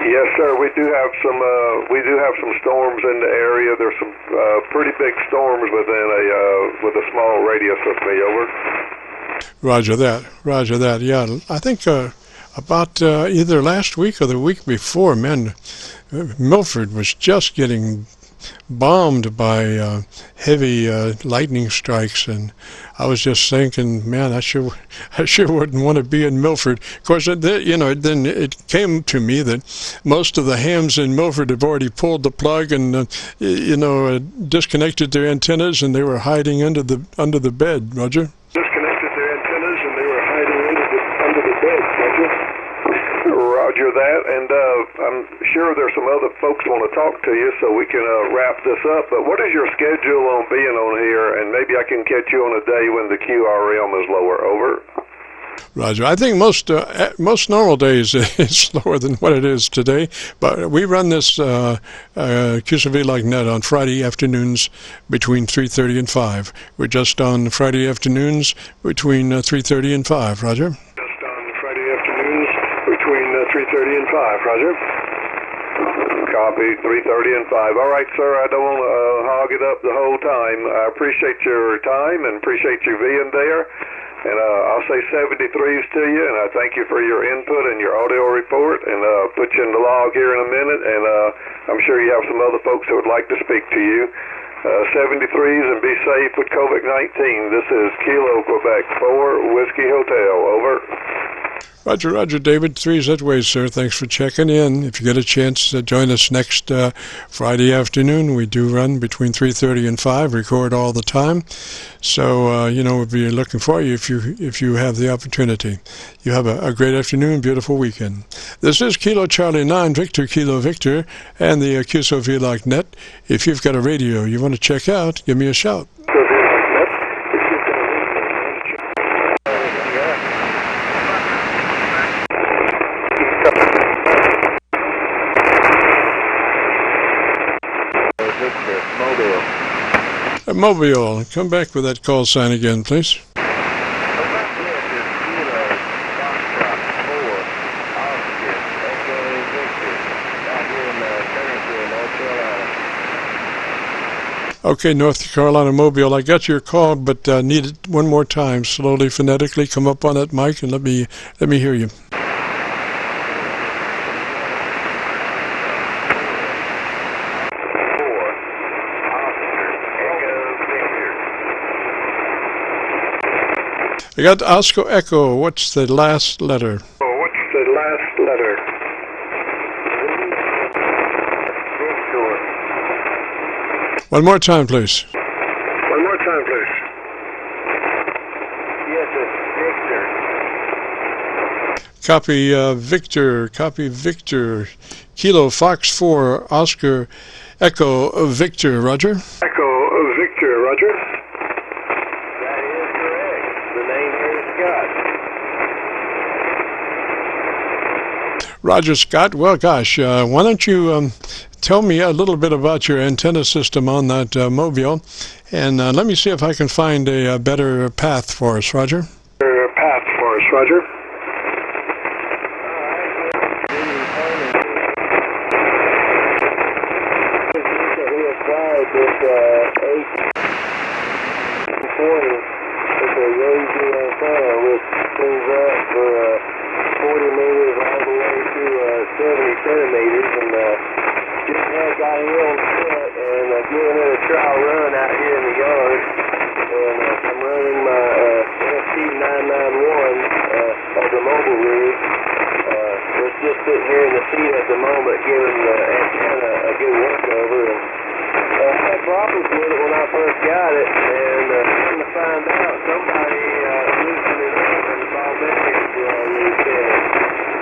Yes, sir. We do have some storms in the area. There's some pretty big storms with a small radius of me. Over. Roger that. Roger that. Yeah, I think about either last week or the week before, man, Milford was just getting bombed by heavy lightning strikes, and I was just thinking, man, I sure wouldn't want to be in Milford. Of course, you know, then it came to me that most of the hams in Milford have already pulled the plug and disconnected their antennas, and they were hiding under the bed. Roger. Disconnected their antennas and they were hiding under the bed. Roger. Roger that, and I'm sure there's some other folks want to talk to you, so we can wrap this up. But what is your schedule on being on here? And maybe I can catch you on a day when the QRM is lower. Over. Roger. I think most normal days is slower than what it is today, but we run this Qso-Vlog net on Friday afternoons between 3:30 and 5. We're just on Friday afternoons between 3:30 and 5. Roger. Just on Friday afternoons between 3:30 and 5. Roger. Copy. 3:30 and 5. All right, sir. I don't want to hog it up the whole time. I appreciate your time and appreciate you being there. And I'll say 73s to you, and I thank you for your input and your audio report, and put you in the log here in a minute, and I'm sure you have some other folks that would like to speak to you. 73s, and be safe with COVID-19. This is Kilo, Quebec 4, Whiskey Hotel. Over. Roger, Roger, David. 3's that way, sir. Thanks for checking in. If you get a chance to join us next Friday afternoon, we do run between 3:30 and 5, record all the time. So, we'll be looking for you if you have the opportunity. You have a great afternoon, beautiful weekend. This is Kilo Charlie 9, Victor Kilo Victor, and the Qso-Vlog net. If you've got a radio you want to check out, give me a shout. Mobile, come back with that call sign again, please. Okay, North Carolina Mobile, I got your call, but need it one more time. Slowly, phonetically, come up on that mic and let me hear you. I got Oscar Echo. What's the last letter? What's the last letter? One more time, please. One more time, please. Yes, it's Victor. Copy Victor. Copy Victor. Kilo Fox 4 Oscar Echo Victor. Roger. Echo Victor. Roger. Roger Scott. Well, gosh, why don't you tell me a little bit about your antenna system on that Mobile, and let me see if I can find a better path for us, Roger. Path for us, Roger. With a radio antenna with things up for 40 meters all the way to 70 centimeters, and just got here on foot and giving it a trial run out here in the yard. And I'm running my FT991 of the mobile rig. It's just sitting here in the seat at the moment, giving the antenna a good workover. And I had problems with it when I first got it, and come to find out, somebody loosened it up and the ball bearings reset.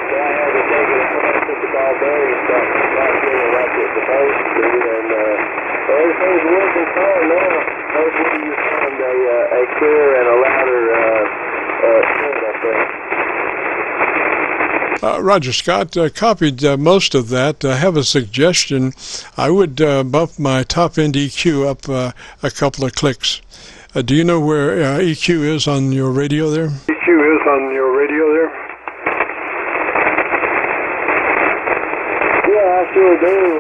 So I had to take it apart, put the ball bearings back together like it's supposed to, and everything's working fine now. Hopefully you find a clearer and a louder sound up there. Roger Scott, copied most of that. I have a suggestion. I would bump my top end EQ up a couple of clicks. Do you know where EQ is on your radio there? EQ is on your radio there? Yeah, I sure do.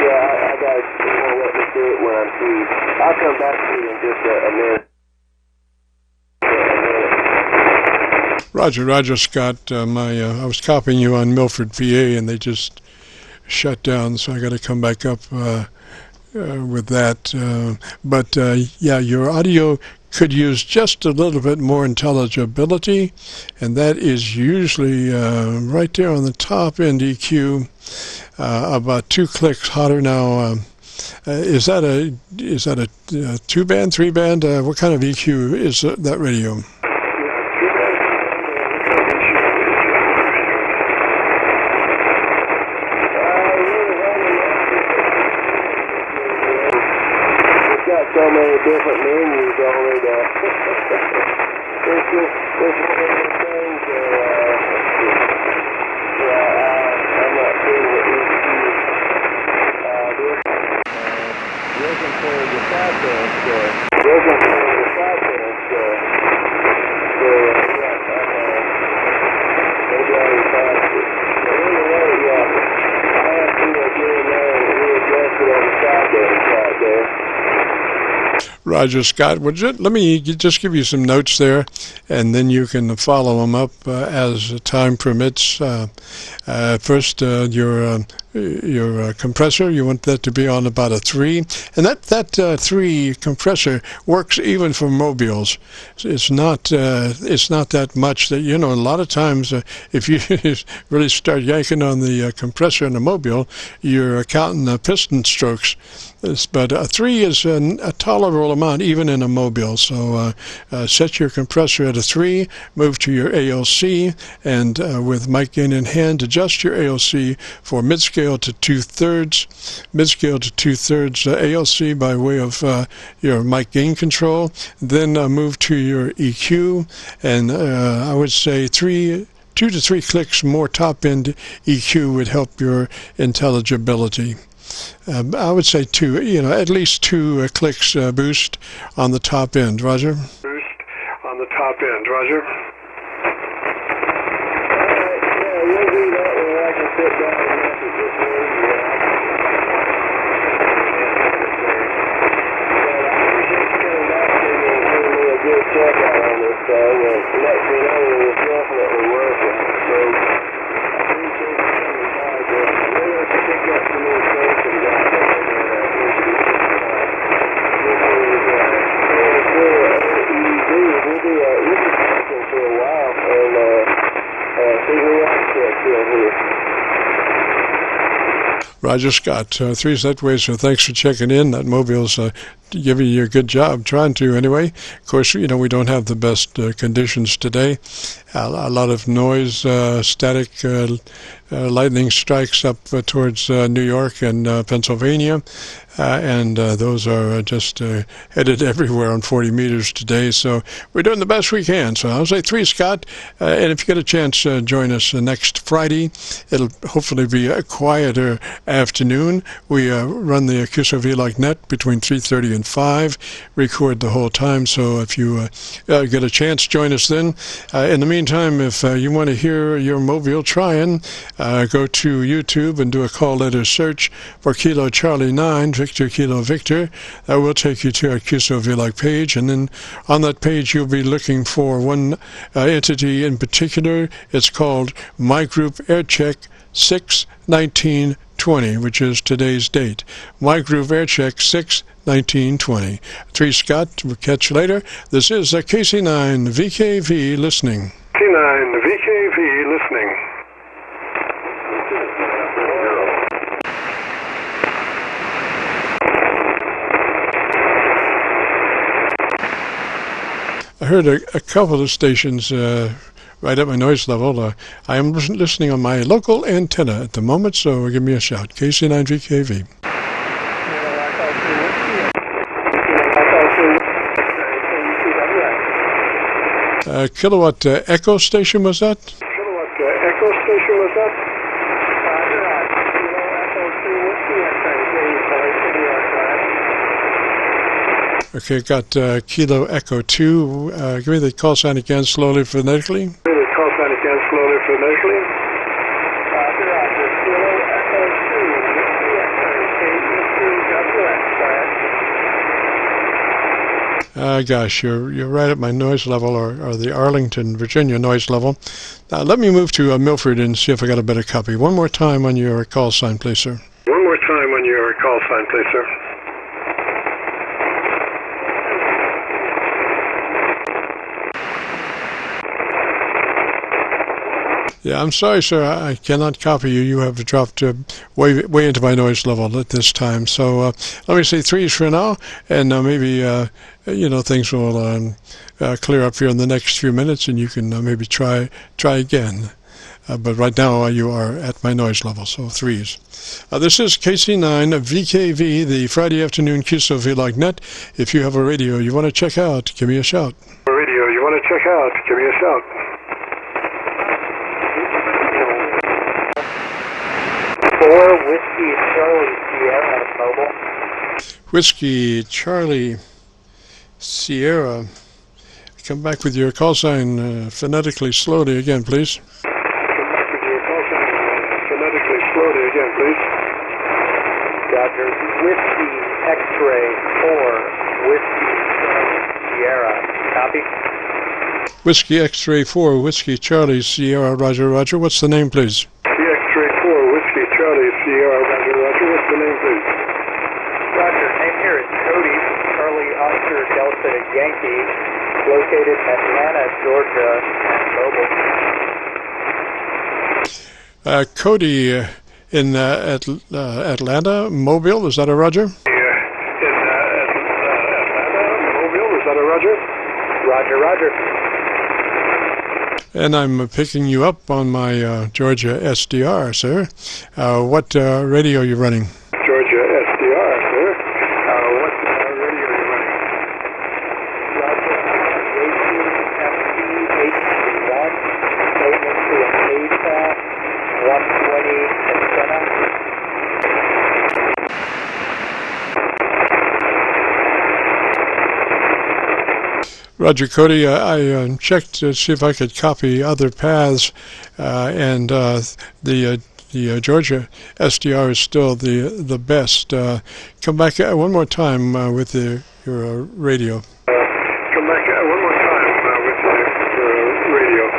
I got to let me do it when I'm through. I'll come back to you in just a minute. Roger Scott. I was copying you on Milford, PA, and they just shut down, so I got to come back up with that. But your audio could use just a little bit more intelligibility, and that is usually right there on the top end EQ, about 2 clicks hotter now. Is that a 2-band, 3-band? What kind of EQ is that radio? So many different menus on it. It's just one of those things I'm not sure what looking for the sideband maybe I already passed it. But anyway, I have to get in there and readjust it on the sideband right there. Roger Scott, let me just give you some notes there, and then you can follow them up as time permits. First, your compressor, you want that to be on about a 3, and that 3 compressor works even for mobiles. It's not that much that, a lot of times if you really start yanking on the compressor in a mobile, you're counting the piston strokes. But a 3 is a tolerable amount even in a mobile. So set your compressor at a 3, move to your ALC, and with mic gain in hand, adjust your ALC for mid-scale to 2/3, mid-scale to 2/3 ALC by way of your mic gain control. Then move to your EQ, and I would say 2 to 3 clicks more top-end EQ would help your intelligibility. I would say 2, at least 2 clicks boost on the top end. Roger? Boost on the top end. Roger? We'll do that when I can sit down and message this radio. Good check out on this thing, and let me know that it's definitely working. So I appreciate you coming by, but we'll have to pick up some more stations down there. We'll be talking for a while and see who else gets in here. Roger Scott, 3 Z-Ways, so thanks for checking in. That mobile's giving you a good job, trying to anyway. Of course, we don't have the best conditions today. A lot of noise, static, lightning strikes up towards New York and Pennsylvania, and those are just headed everywhere on 40 meters today. So we're doing the best we can. So I'll say 3, Scott, and if you get a chance, join us next Friday. It'll hopefully be a quieter afternoon. We run the Qso-Vlog net between 3:30 and and 5, record the whole time. So if you get a chance, join us then. In the meantime, if you want to hear your Mobile try-in, go to YouTube and do a call letter search for Kilo Charlie 9, Victor Kilo Victor. That will take you to our Qso-Vlog page, and then on that page you'll be looking for one entity in particular. It's called My Group Aircheck 6/19/20, which is today's date. My Group Aircheck 6/19/20. 3 Scott, we'll catch you later. This is a KC9VKV listening. KC9VKV listening. I heard a couple of stations right at my noise level. I am listening on my local antenna at the moment, so give me a shout. KC9VKV. Kilowatt Echo station was that? Kilowatt Echo station was that? Okay, got Kilo Echo 2. Give me the call sign again, slowly, phonetically. Give me the call sign again, slowly, phonetically. Gosh, you're right at my noise level, or the Arlington, Virginia noise level. Let me move to Milford and see if I got a better copy. One more time on your call sign, please, sir. One more time on your call sign, please, sir. Yeah, I'm sorry, sir. I cannot copy you. You have dropped way into my noise level at this time. So let me say 3s for now, and maybe things will clear up here in the next few minutes, and you can maybe try again. But right now you are at my noise level, so 3s. This is KC9VKV, the Friday afternoon Qso-Vlog net. If you have a radio you want to check out, give me a shout. A radio you want to check out, give me a shout. Whiskey Charlie Sierra Mobile. Whiskey Charlie Sierra. Come back with your call sign phonetically slowly again, please. Come back with your call sign phonetically slowly again, please. Roger. Whiskey X-ray 4 Whiskey Charlie Sierra. Copy. Whiskey X-ray 4 Whiskey Charlie Sierra. Roger, Roger. What's the name, please? Charlie Sierra, Roger, Roger. What's the name, please? Roger. Name here is Cody, Charlie Oscar Delta Yankee, located in Atlanta, Georgia, and Mobile. Cody in Atlanta, Mobile. Is that a Roger? In Atlanta, Mobile. Is that a Roger? Roger, Roger. And I'm picking you up on my Georgia SDR, sir. What radio are you running? Georgia SDR, sir. What radio are you running? Roger, FB831, going into an ASAP 120 antenna. Roger, Cody. I checked to see if I could copy other paths, and the Georgia SDR is still the best. Come back one more time with your radio. Come back one more time with your radio.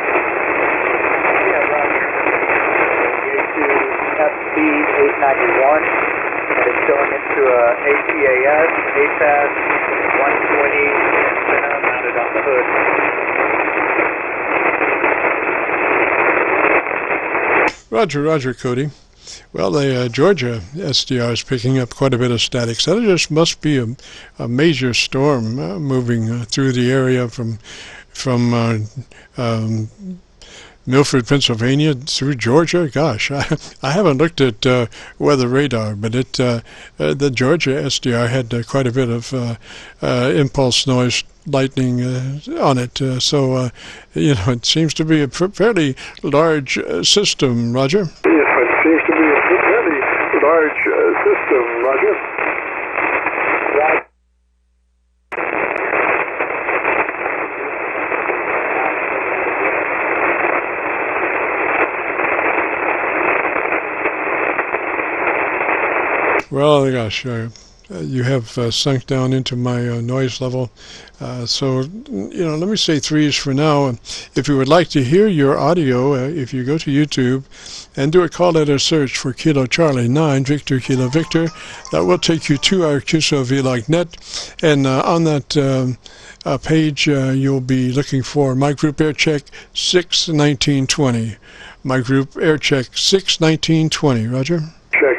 Yeah, Roger. Into FB891, and it's going into a APAS, APAS 120 antenna mounted on the hood. Roger, Roger, Cody. Well, the Georgia SDR is picking up quite a bit of static. So there just must be a major storm moving through the area from Milford, Pennsylvania, through Georgia. Gosh, I haven't looked at weather radar, but the Georgia SDR had quite a bit of impulse noise lightning on it. So it seems to be a fairly large system, Roger. Yes, it seems to be a fairly large system, Roger. Well, gosh, you have sunk down into my noise level. So, let me say 3s for now. If you would like to hear your audio, if you go to YouTube and do a call letter search for Kilo Charlie 9 Victor Kilo Victor, that will take you to our Qso-Vlog net. And on that page, you'll be looking for my group Aircheck 61920. My group Aircheck 61920. Roger? Check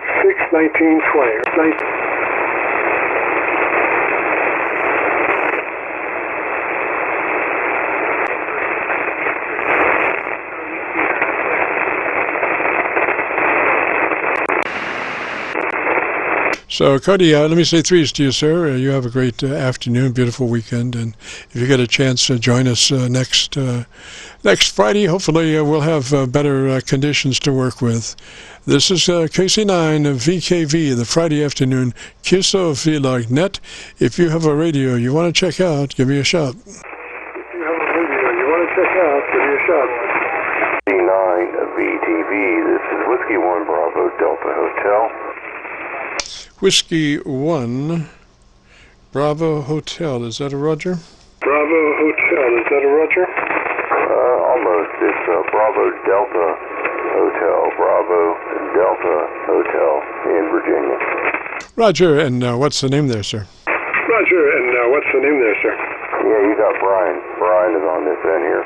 61920. So, Cody, let me say 3s to you, sir. You have a great afternoon, beautiful weekend, and if you get a chance to join us next Friday, hopefully we'll have better conditions to work with. This is KC9VKV, the Friday afternoon Qso-Vlog net. If you have a radio you want to check out, give me a shout. If you have a radio you want to check out, give me a shout. KC9VKV, this is Whiskey 1 Bravo Delta Hotel. Whiskey 1 Bravo Hotel, is that a Roger? Bravo Hotel, is that a Roger? Almost. It's Bravo Delta Hotel. Bravo Delta Hotel in Virginia. Roger, and what's the name there, sir? Roger, and what's the name there, sir? Yeah, you got Brian. Brian is on this end here.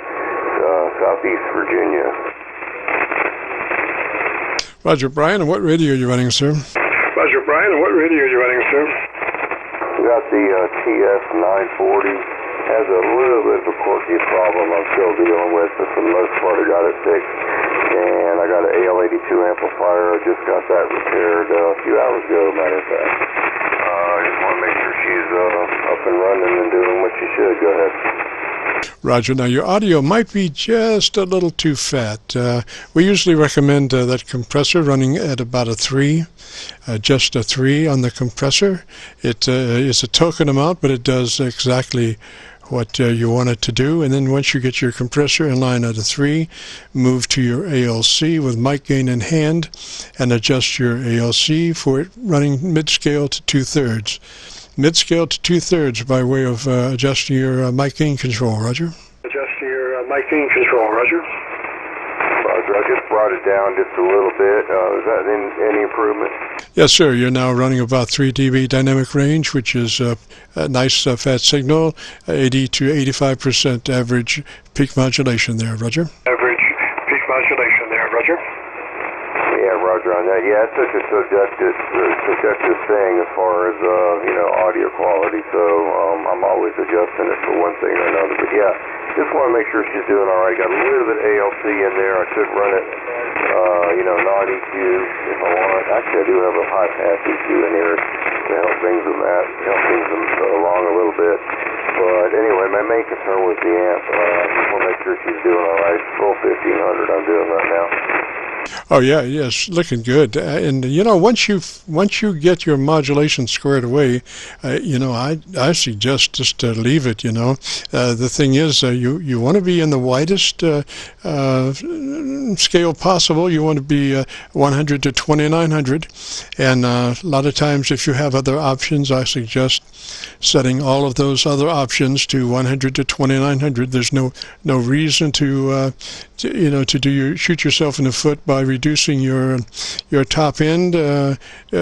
Southeast Virginia. Roger, Brian, and what radio are you running, sir? Roger, Brian, and what radio are you running, sir? We got the TS940. Has a little bit of a quirky problem I'm still dealing with, but for the most part I got it fixed. And I got an AL82 amplifier. I just got that repaired a few hours ago, matter of fact. I just want to make sure she's up and running and doing what she should. Go ahead. Roger. Now, your audio might be just a little too fat. We usually recommend that compressor running at about a 3, just a 3 on the compressor. It is a token amount, but it does exactly what you want it to do. And then once you get your compressor in line at a 3, move to your ALC with mic gain in hand and adjust your ALC for it running mid-scale to 2/3. Mid-scale to 2/3 by way of adjusting your mic gain control, Roger. Adjusting your mic gain control, Roger. Roger, I just brought it down just a little bit. Is that any improvement? Yes, sir. You're now running about 3 dB dynamic range, which is a nice fat signal, 80 to 85% average peak modulation there, Roger. Average peak modulation there, Roger. Yeah, Roger on that. Yeah, it's such a subjective thing as far as, audio quality, so I'm always adjusting it for one thing or another. But yeah, just want to make sure she's doing all right. Got a little bit of ALC in there. I could run it, non-EQ if I want. Actually, I do have a high-pass EQ in here to help things along a little bit. But anyway, my main concern was the amp. Just want to make sure she's doing all right. Full 1500 I'm doing right now. Oh yeah, yes, looking good. And once you get your modulation squared away, I suggest just to leave it. The thing is, you want to be in the widest scale possible. You want to be 100 to 2900, and a lot of times, if you have other options, I suggest setting all of those other options to 100 to 2900. There's no reason to shoot yourself in the foot by reducing your top end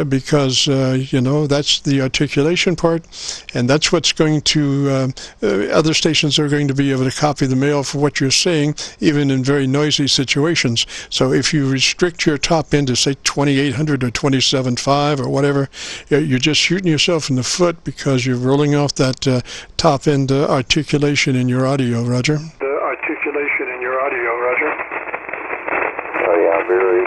because that's the articulation part, and that's what's going to other stations are going to be able to copy the mail for what you're saying, even in very noisy situations. So if you restrict your top end to say 2800 or 27.5 or whatever, you're just shooting yourself in the foot because you're rolling off that top end articulation in your audio, Roger. The articulation in your audio, Roger. Oh yeah, I'm very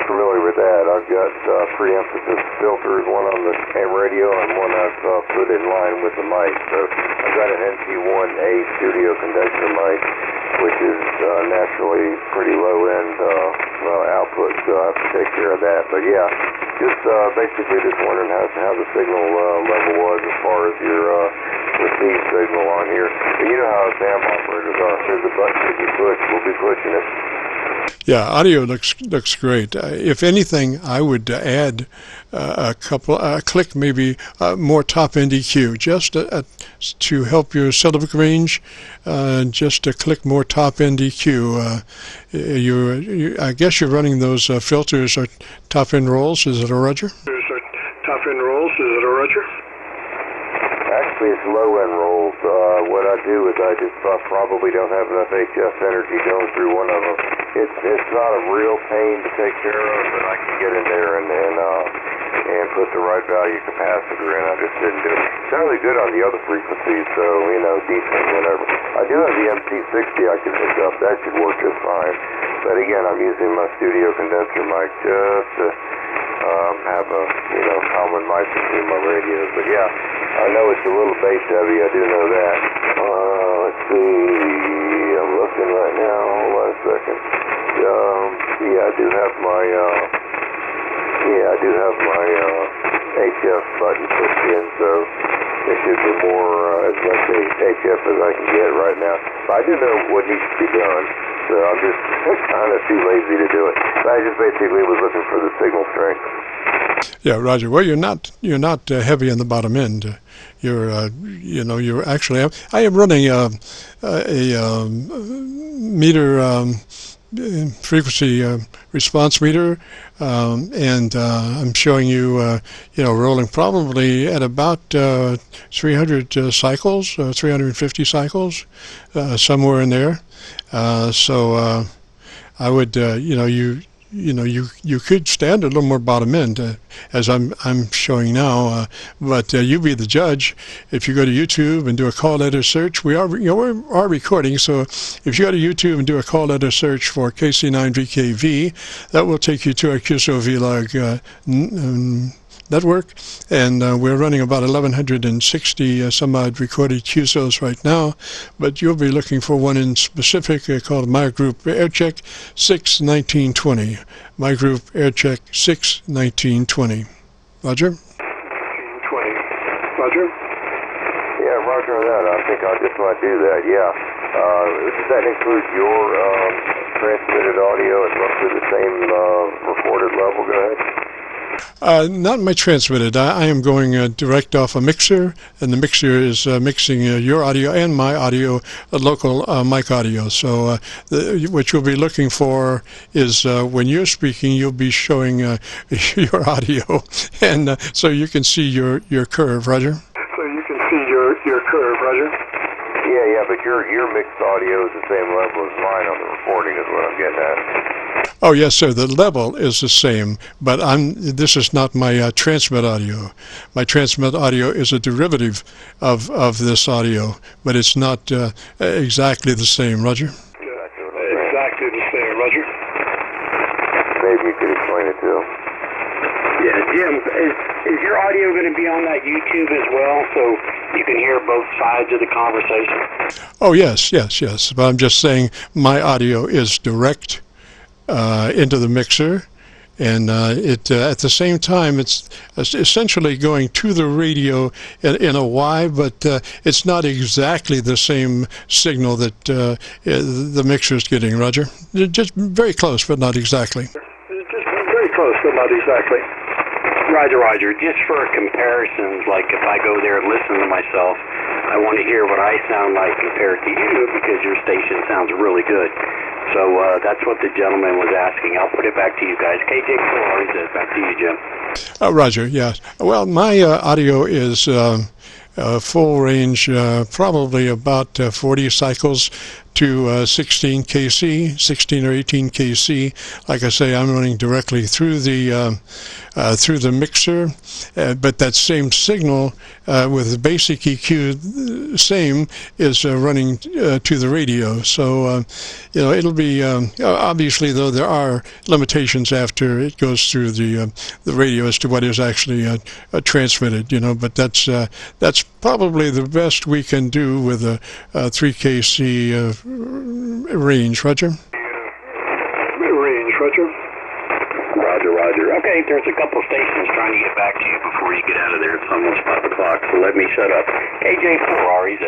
familiar with that. I've got pre-emphasis filters, one on the radio and one I've put in line with the mic. So I've got an NT1A studio condenser mic, which is naturally pretty low-end output, so I have to take care of that. But yeah, just basically just wondering how the signal level was as far as your received signal on here. But you know how SAM operators are. If there's a button that you push, we'll be pushing it. Yeah, audio looks great. If anything, I would add a click maybe more top end EQ, just to help your syllabic range. Just to click more top end EQ. I guess you're running those filters or top end rolls. Is it a Roger? Top end rolls. Is it a Roger? Actually, it's low-end rolls. What I do is I just probably don't have enough HF energy going through one of them. It's not a real pain to take care of, but I can get in there and put the right value capacitor in. I just didn't do it. It sounded good on the other frequencies, so, decent, whatever. I do have the MC60 I can pick up. That should work just fine. But again, I'm using my studio condenser mic just to have a, common mic between my radios. But yeah, I know it's a little bass heavy. I do know that. Let's see. I'm looking right now. Hold on a second. I do have my HF button pushed in, so it should be more as much HF as I can get right now. But I do know what needs to be done, so I'm just kind of too lazy to do it. But I just basically was looking for the signal strength. Yeah, Roger. Well, you're not heavy on the bottom end. You're actually. I am running a meter. Frequency response meter, and I'm showing you, rolling probably at about 300 cycles, 350 cycles, somewhere in there. So I would, you could stand a little more bottom end, as I'm showing now, but you be the judge. If you go to YouTube and do a call letter search, we are recording. So if you go to YouTube and do a call letter search for KC9VKV, that will take you to our Qso-Vlog network, and we're running about 1,160 some odd recorded QSOs right now, but you'll be looking for one in specific called My Group Aircheck 61920. My Group Aircheck 61920. Roger? 1920. Roger? Yeah, Roger on that. I think I just might do that, yeah. Does that include your transmitted audio at roughly the same recorded level? Go ahead. Not my transmitted. I am going direct off a mixer, and the mixer is mixing your audio and my audio, local mic audio. So what you'll be looking for is when you're speaking, you'll be showing your audio, and so you can see your curve, Roger. So you can see your curve, Roger. Yeah, but your mixed audio is the same level as mine on the recording is what I'm getting at. Oh, yes, sir. The level is the same, but this is not my transmit audio. My transmit audio is a derivative of this audio, but it's not exactly the same, Roger. Exactly the same, Roger. Maybe you could explain it to him. Yeah, Jim, is your audio going to be on that YouTube as well, so you can hear both sides of the conversation? Oh, yes. But I'm just saying my audio is direct into the mixer, and at the same time it's essentially going to the radio in a Y, but it's not exactly the same signal that the mixer is getting, Roger. Just very close, but not exactly. Just very close, but not exactly. Roger. Just for comparisons, like if I go there and listen to myself, I want to hear what I sound like compared to you, because your station sounds really good. So that's what the gentleman was asking. I'll put it back to you guys. KJ4, back to you, Jim. Roger, yeah. Well, my audio is full range, probably about 40 cycles to 16 KC, 16 or 18 KC. Like I say, I'm running directly through the mixer, but that same signal with the basic EQ, same, is running to the radio. So it'll be obviously, though, there are limitations after it goes through the radio as to what is actually transmitted. But that's probably the best we can do with a 3 KC range, Roger. Range, Roger. Roger. Okay, there's a couple stations trying to get back to you before you get out of there. It's almost 5 o'clock, so let me shut up. KJ4, REZ.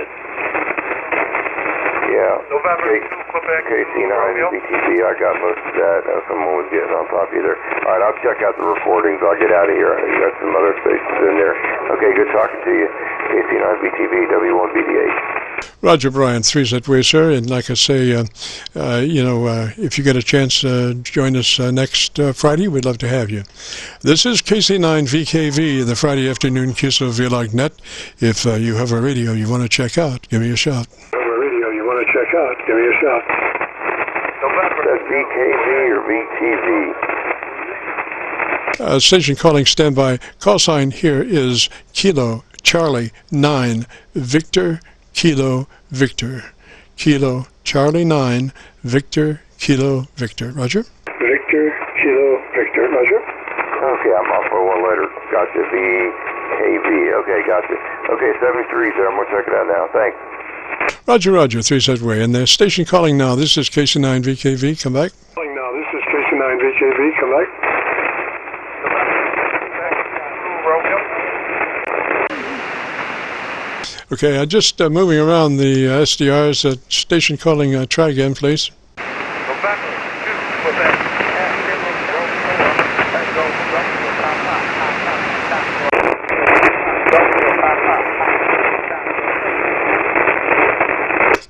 Yeah. November 2, Quebec, KC9VKV, I got most of that. Someone was getting on top of you there. All right, I'll check out the recordings. I'll get out of here. You got some other stations in there. Okay, good talking to you. KC9VKV, W1BDH. Roger, Brian, 3ZWay, sir. And like I say, if you get a chance to join us next Friday, we'd love to have you. This is KC9VKV, the Friday afternoon Qso-Vlog net. If you have a radio you want to check out, give me a shout. Have a radio you want to check out, give me a shout. That's VKV or VTV? Station calling standby. Call sign here is Kilo Charlie 9 Victor Kilo Victor. Kilo Charlie 9 Victor Kilo Victor. Roger? Victor Kilo Victor. Roger? Okay, I'm off for one later. Gotcha. VKV. Okay, gotcha. Okay, 73, sir. I'm going to check it out now. Thanks. Roger, 3ZWay. And the station calling now. This is KC9VKV. Come back. Calling now. This is KC9VKV. Come back. Okay, just moving around the SDRs. Station calling, try again, please.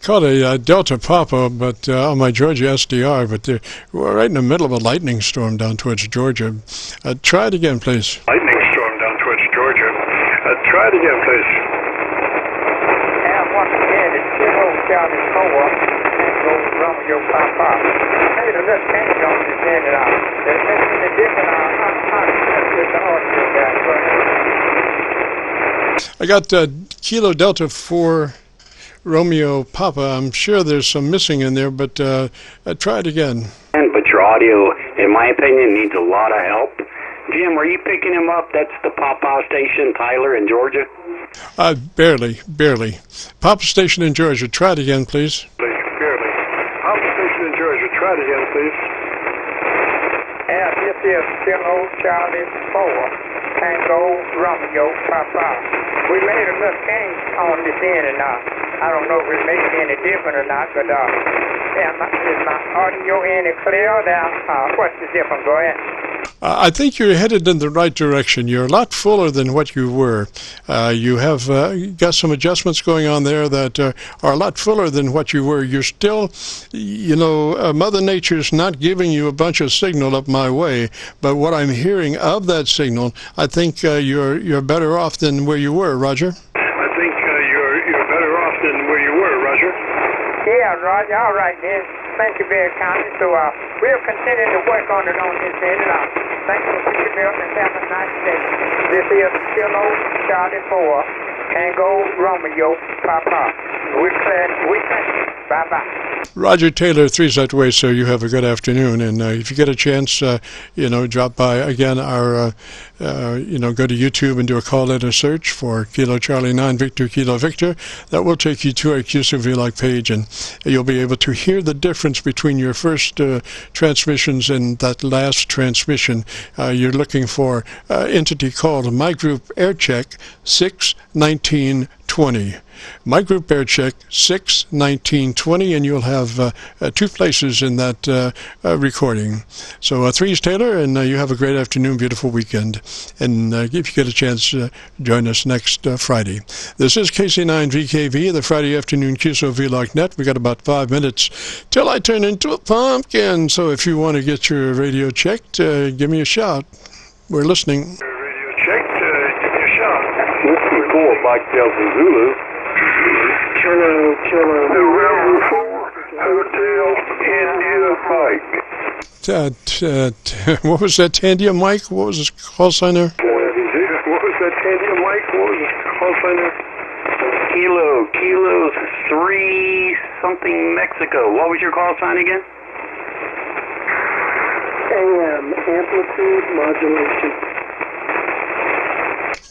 Caught a Delta Papa, but on my Georgia SDR, but we're right in the middle of a lightning storm down towards Georgia. Try it again, please. Lightning storm down towards Georgia. Try it again, please. Once again, it's Kilo Charlie 4, Tango Romeo Papa. Made a little change on this end and out. There's making a different with the audio guys. I got Kilo Delta 4 Romeo Papa. I'm sure there's some missing in there, but try it again. But your audio, in my opinion, needs a lot of help. Jim, are you picking him up? That's the Papa station, Tyler, in Georgia? Barely. Papa station in Georgia. Try it again, please. Barely. Papa station in Georgia. Try it again, please. And this is Kilo Charlie 4, Tango Romeo Papa. We made a little change on this end and I don't know if it makes any difference or not, but is my audio any clear now? What's the difference? Go ahead. I think you're headed in the right direction. You're a lot fuller than what you were. You have got some adjustments going on there that are a lot fuller than what you were. You're still, Mother Nature's not giving you a bunch of signal up my way, but what I'm hearing of that signal, I think you're better off than where you were, Roger. I think you're better off than where you were, Roger. Yeah, Roger. All right, then. Thank you very kindly. So we'll continue to work on it on this end. Thank you for keeping me up and have a nice day. This is Kilo Charlie 4, Tango Romeo Papa. We thank you. Bye-bye. Roger Taylor, 3ZWay, so you have a good afternoon. And if you get a chance, drop by again our, go to YouTube and do a call letter search for Kilo Charlie 9 Victor Kilo Victor. That will take you to our Qso-Vlog page, and you'll be able to hear the difference between your first transmissions and that last transmission. You're looking for entity called My Group Aircheck 61920. My Group Aircheck 61920, and you'll have two places in that recording. So 3's Taylor, and you have a great afternoon, beautiful weekend. And if you get a chance, join us next Friday. This is KC9VKV, the Friday afternoon Qso-Vlog net. We got about 5 minutes till I turn into a pumpkin. So if you want to get your radio checked, give me a shout. We're listening. Radio checked, give me a shout. Whiskey 4, Mike Delta Zulu. Kilo, November 4, Hotel India Mike. What was that, Tandia Mike? What was his call sign there? What was that, Tandia Mike? What was his call sign there? Kilo 3 something Mexico. What was your call sign again? AM, amplitude modulation.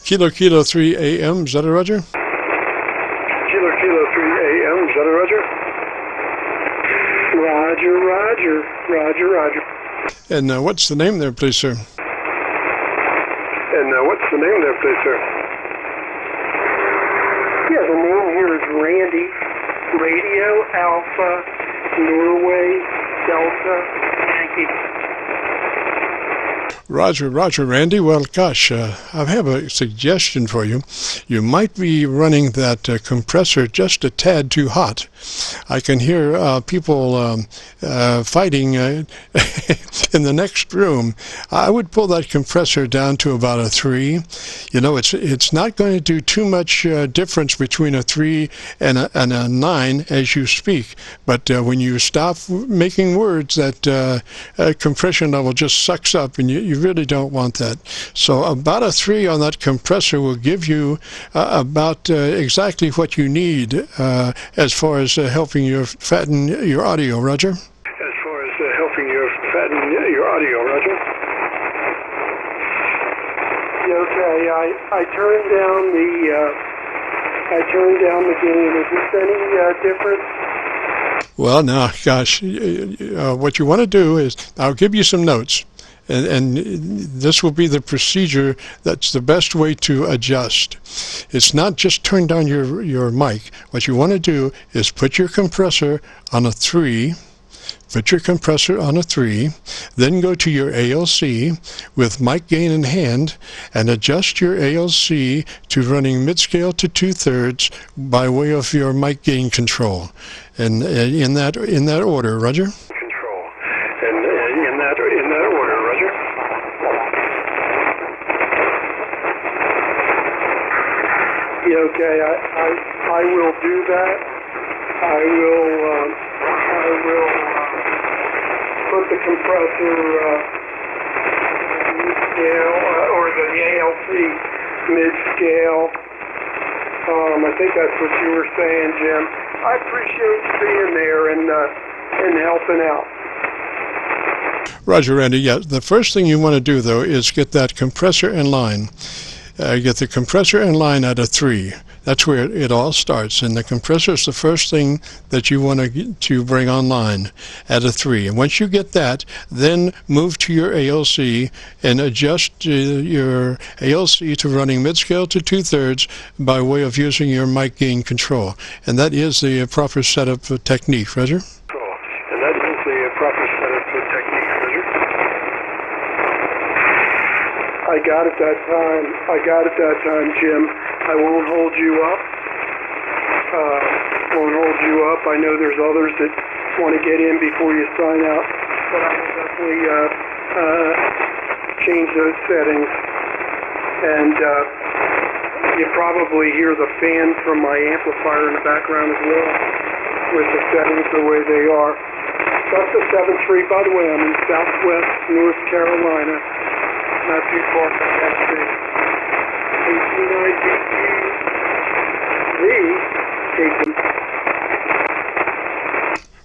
Kilo 3 AM, is that a Roger? Kilo 3 AM, is that a Roger? Roger. And what's the name there, please, sir? Yeah, the name here is Randy. Radio Alpha Norway Delta Yankee. Roger, Randy. Well, gosh, I have a suggestion for you. You might be running that compressor just a tad too hot. I can hear people fighting in the next room. I would pull that compressor down to about a 3. You know, it's not going to do too much difference between a 3 and a 9 as you speak. But when you stop making words, that compression level just sucks up, and you really don't want that. So about a 3 on that compressor will give you about exactly what you need as far as helping you fatten your audio, Roger. As far as helping you fatten your audio, Roger. Okay, I turned down the gain. Is this any different? Well, now, gosh, what you want to do is, I'll give you some notes. And this will be the procedure that's the best way to adjust. It's not just turn down your mic. What you want to do is put your compressor on a 3. Put your compressor on a 3, then go to your ALC with mic gain in hand and adjust your ALC to running mid-scale to 2/3 by way of your mic gain control. And in that order, Roger. Control. And in that order, Roger. Yeah, okay, I will do that. I will put the compressor mid-scale, or the ALC mid-scale. I think that's what you were saying, Jim. I appreciate you being there and helping out. Roger, Randy. Yeah, the first thing you want to do, though, is get that compressor in line. Get the compressor in line at a 3. That's where it all starts, and the compressor is the first thing that you want to bring online at a 3. And once you get that, then move to your ALC and adjust your ALC to running mid-scale to 2/3 by way of using your mic gain control. And that is the proper setup technique, Roger. Cool. And that is the proper setup technique, Roger. I got it that time, Jim. I won't hold you up. I know there's others that want to get in before you sign out, but I will definitely change those settings. And you probably hear the fan from my amplifier in the background as well, with the settings the way they are. That's the 7-3. By the way, I'm in Southwest North Carolina, not too far from Tennessee. KC9VKV.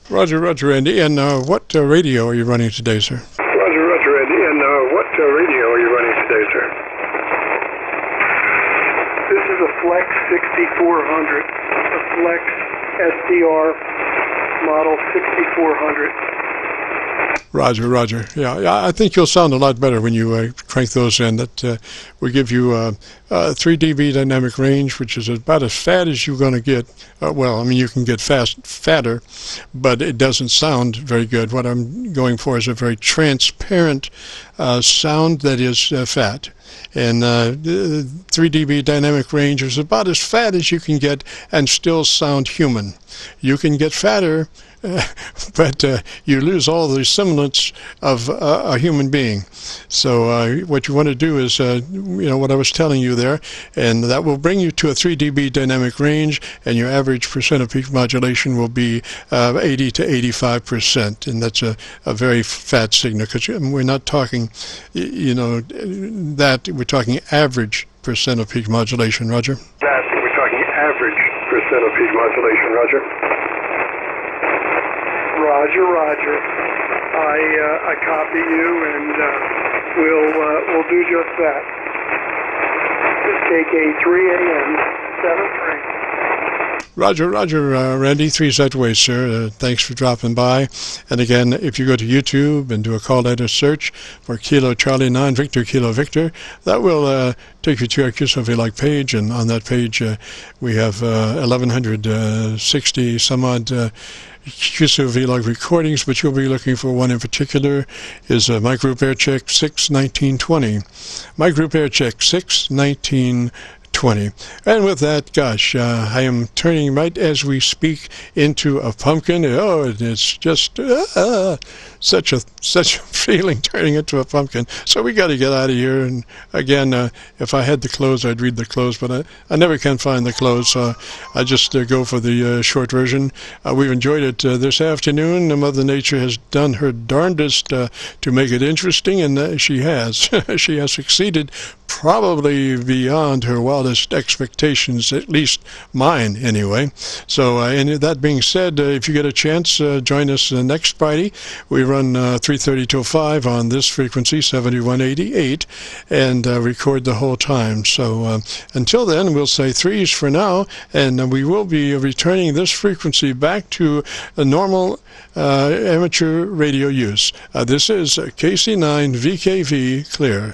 Roger, Randy. And what radio are you running today, sir? Roger, Randy. And what radio are you running today, sir? This is a Flex 6400, a Flex SDR model 6400. Roger. Yeah, I think you'll sound a lot better when you crank those in. That will give you 3 dB dynamic range, which is about as fat as you're going to get. Well, I mean, you can get fatter, but it doesn't sound very good. What I'm going for is a very transparent sound that is fat. And 3 dB dynamic range is about as fat as you can get and still sound human. You can get fatter, but you lose all the semblance of a human being. So what you want to do is, what I was telling you there, and that will bring you to a 3 dB dynamic range, and your average percent of peak modulation will be 80 to 85%, and that's a very fat signal, because we're not talking, that we're talking average percent of peak modulation, Roger. We're talking average percent of peak modulation, Roger. Roger. I copy you, and we'll do just that. This is KK3AM 73. Roger, Randy, 3 Z-Way, sir. Thanks for dropping by. And again, if you go to YouTube and do a call letter search for Kilo Charlie 9 Victor Kilo Victor, that will take you to our Qso-Vlog page, and on that page we have 1,160 some odd Qso-Vlog recordings, but you'll be looking for one in particular is my group Aircheck 61920. My group Aircheck 61920. And with that, gosh, I am turning right as we speak into a pumpkin. Oh, it's just such a feeling turning into a pumpkin. So we got to get out of here. And again, if I had the clothes, I'd read the clothes, but I never can find the clothes, so I just go for the short version. We've enjoyed it this afternoon. Mother Nature has done her darndest to make it interesting, and she has. She has succeeded probably beyond her wildest expectations, at least mine anyway. So and that being said, if you get a chance, join us next Friday. We run 3:30 till 5 on this frequency, 7188, and record the whole time. So until then, we'll say 3s for now, and we will be returning this frequency back to a normal amateur radio use. This is KC9VKV clear.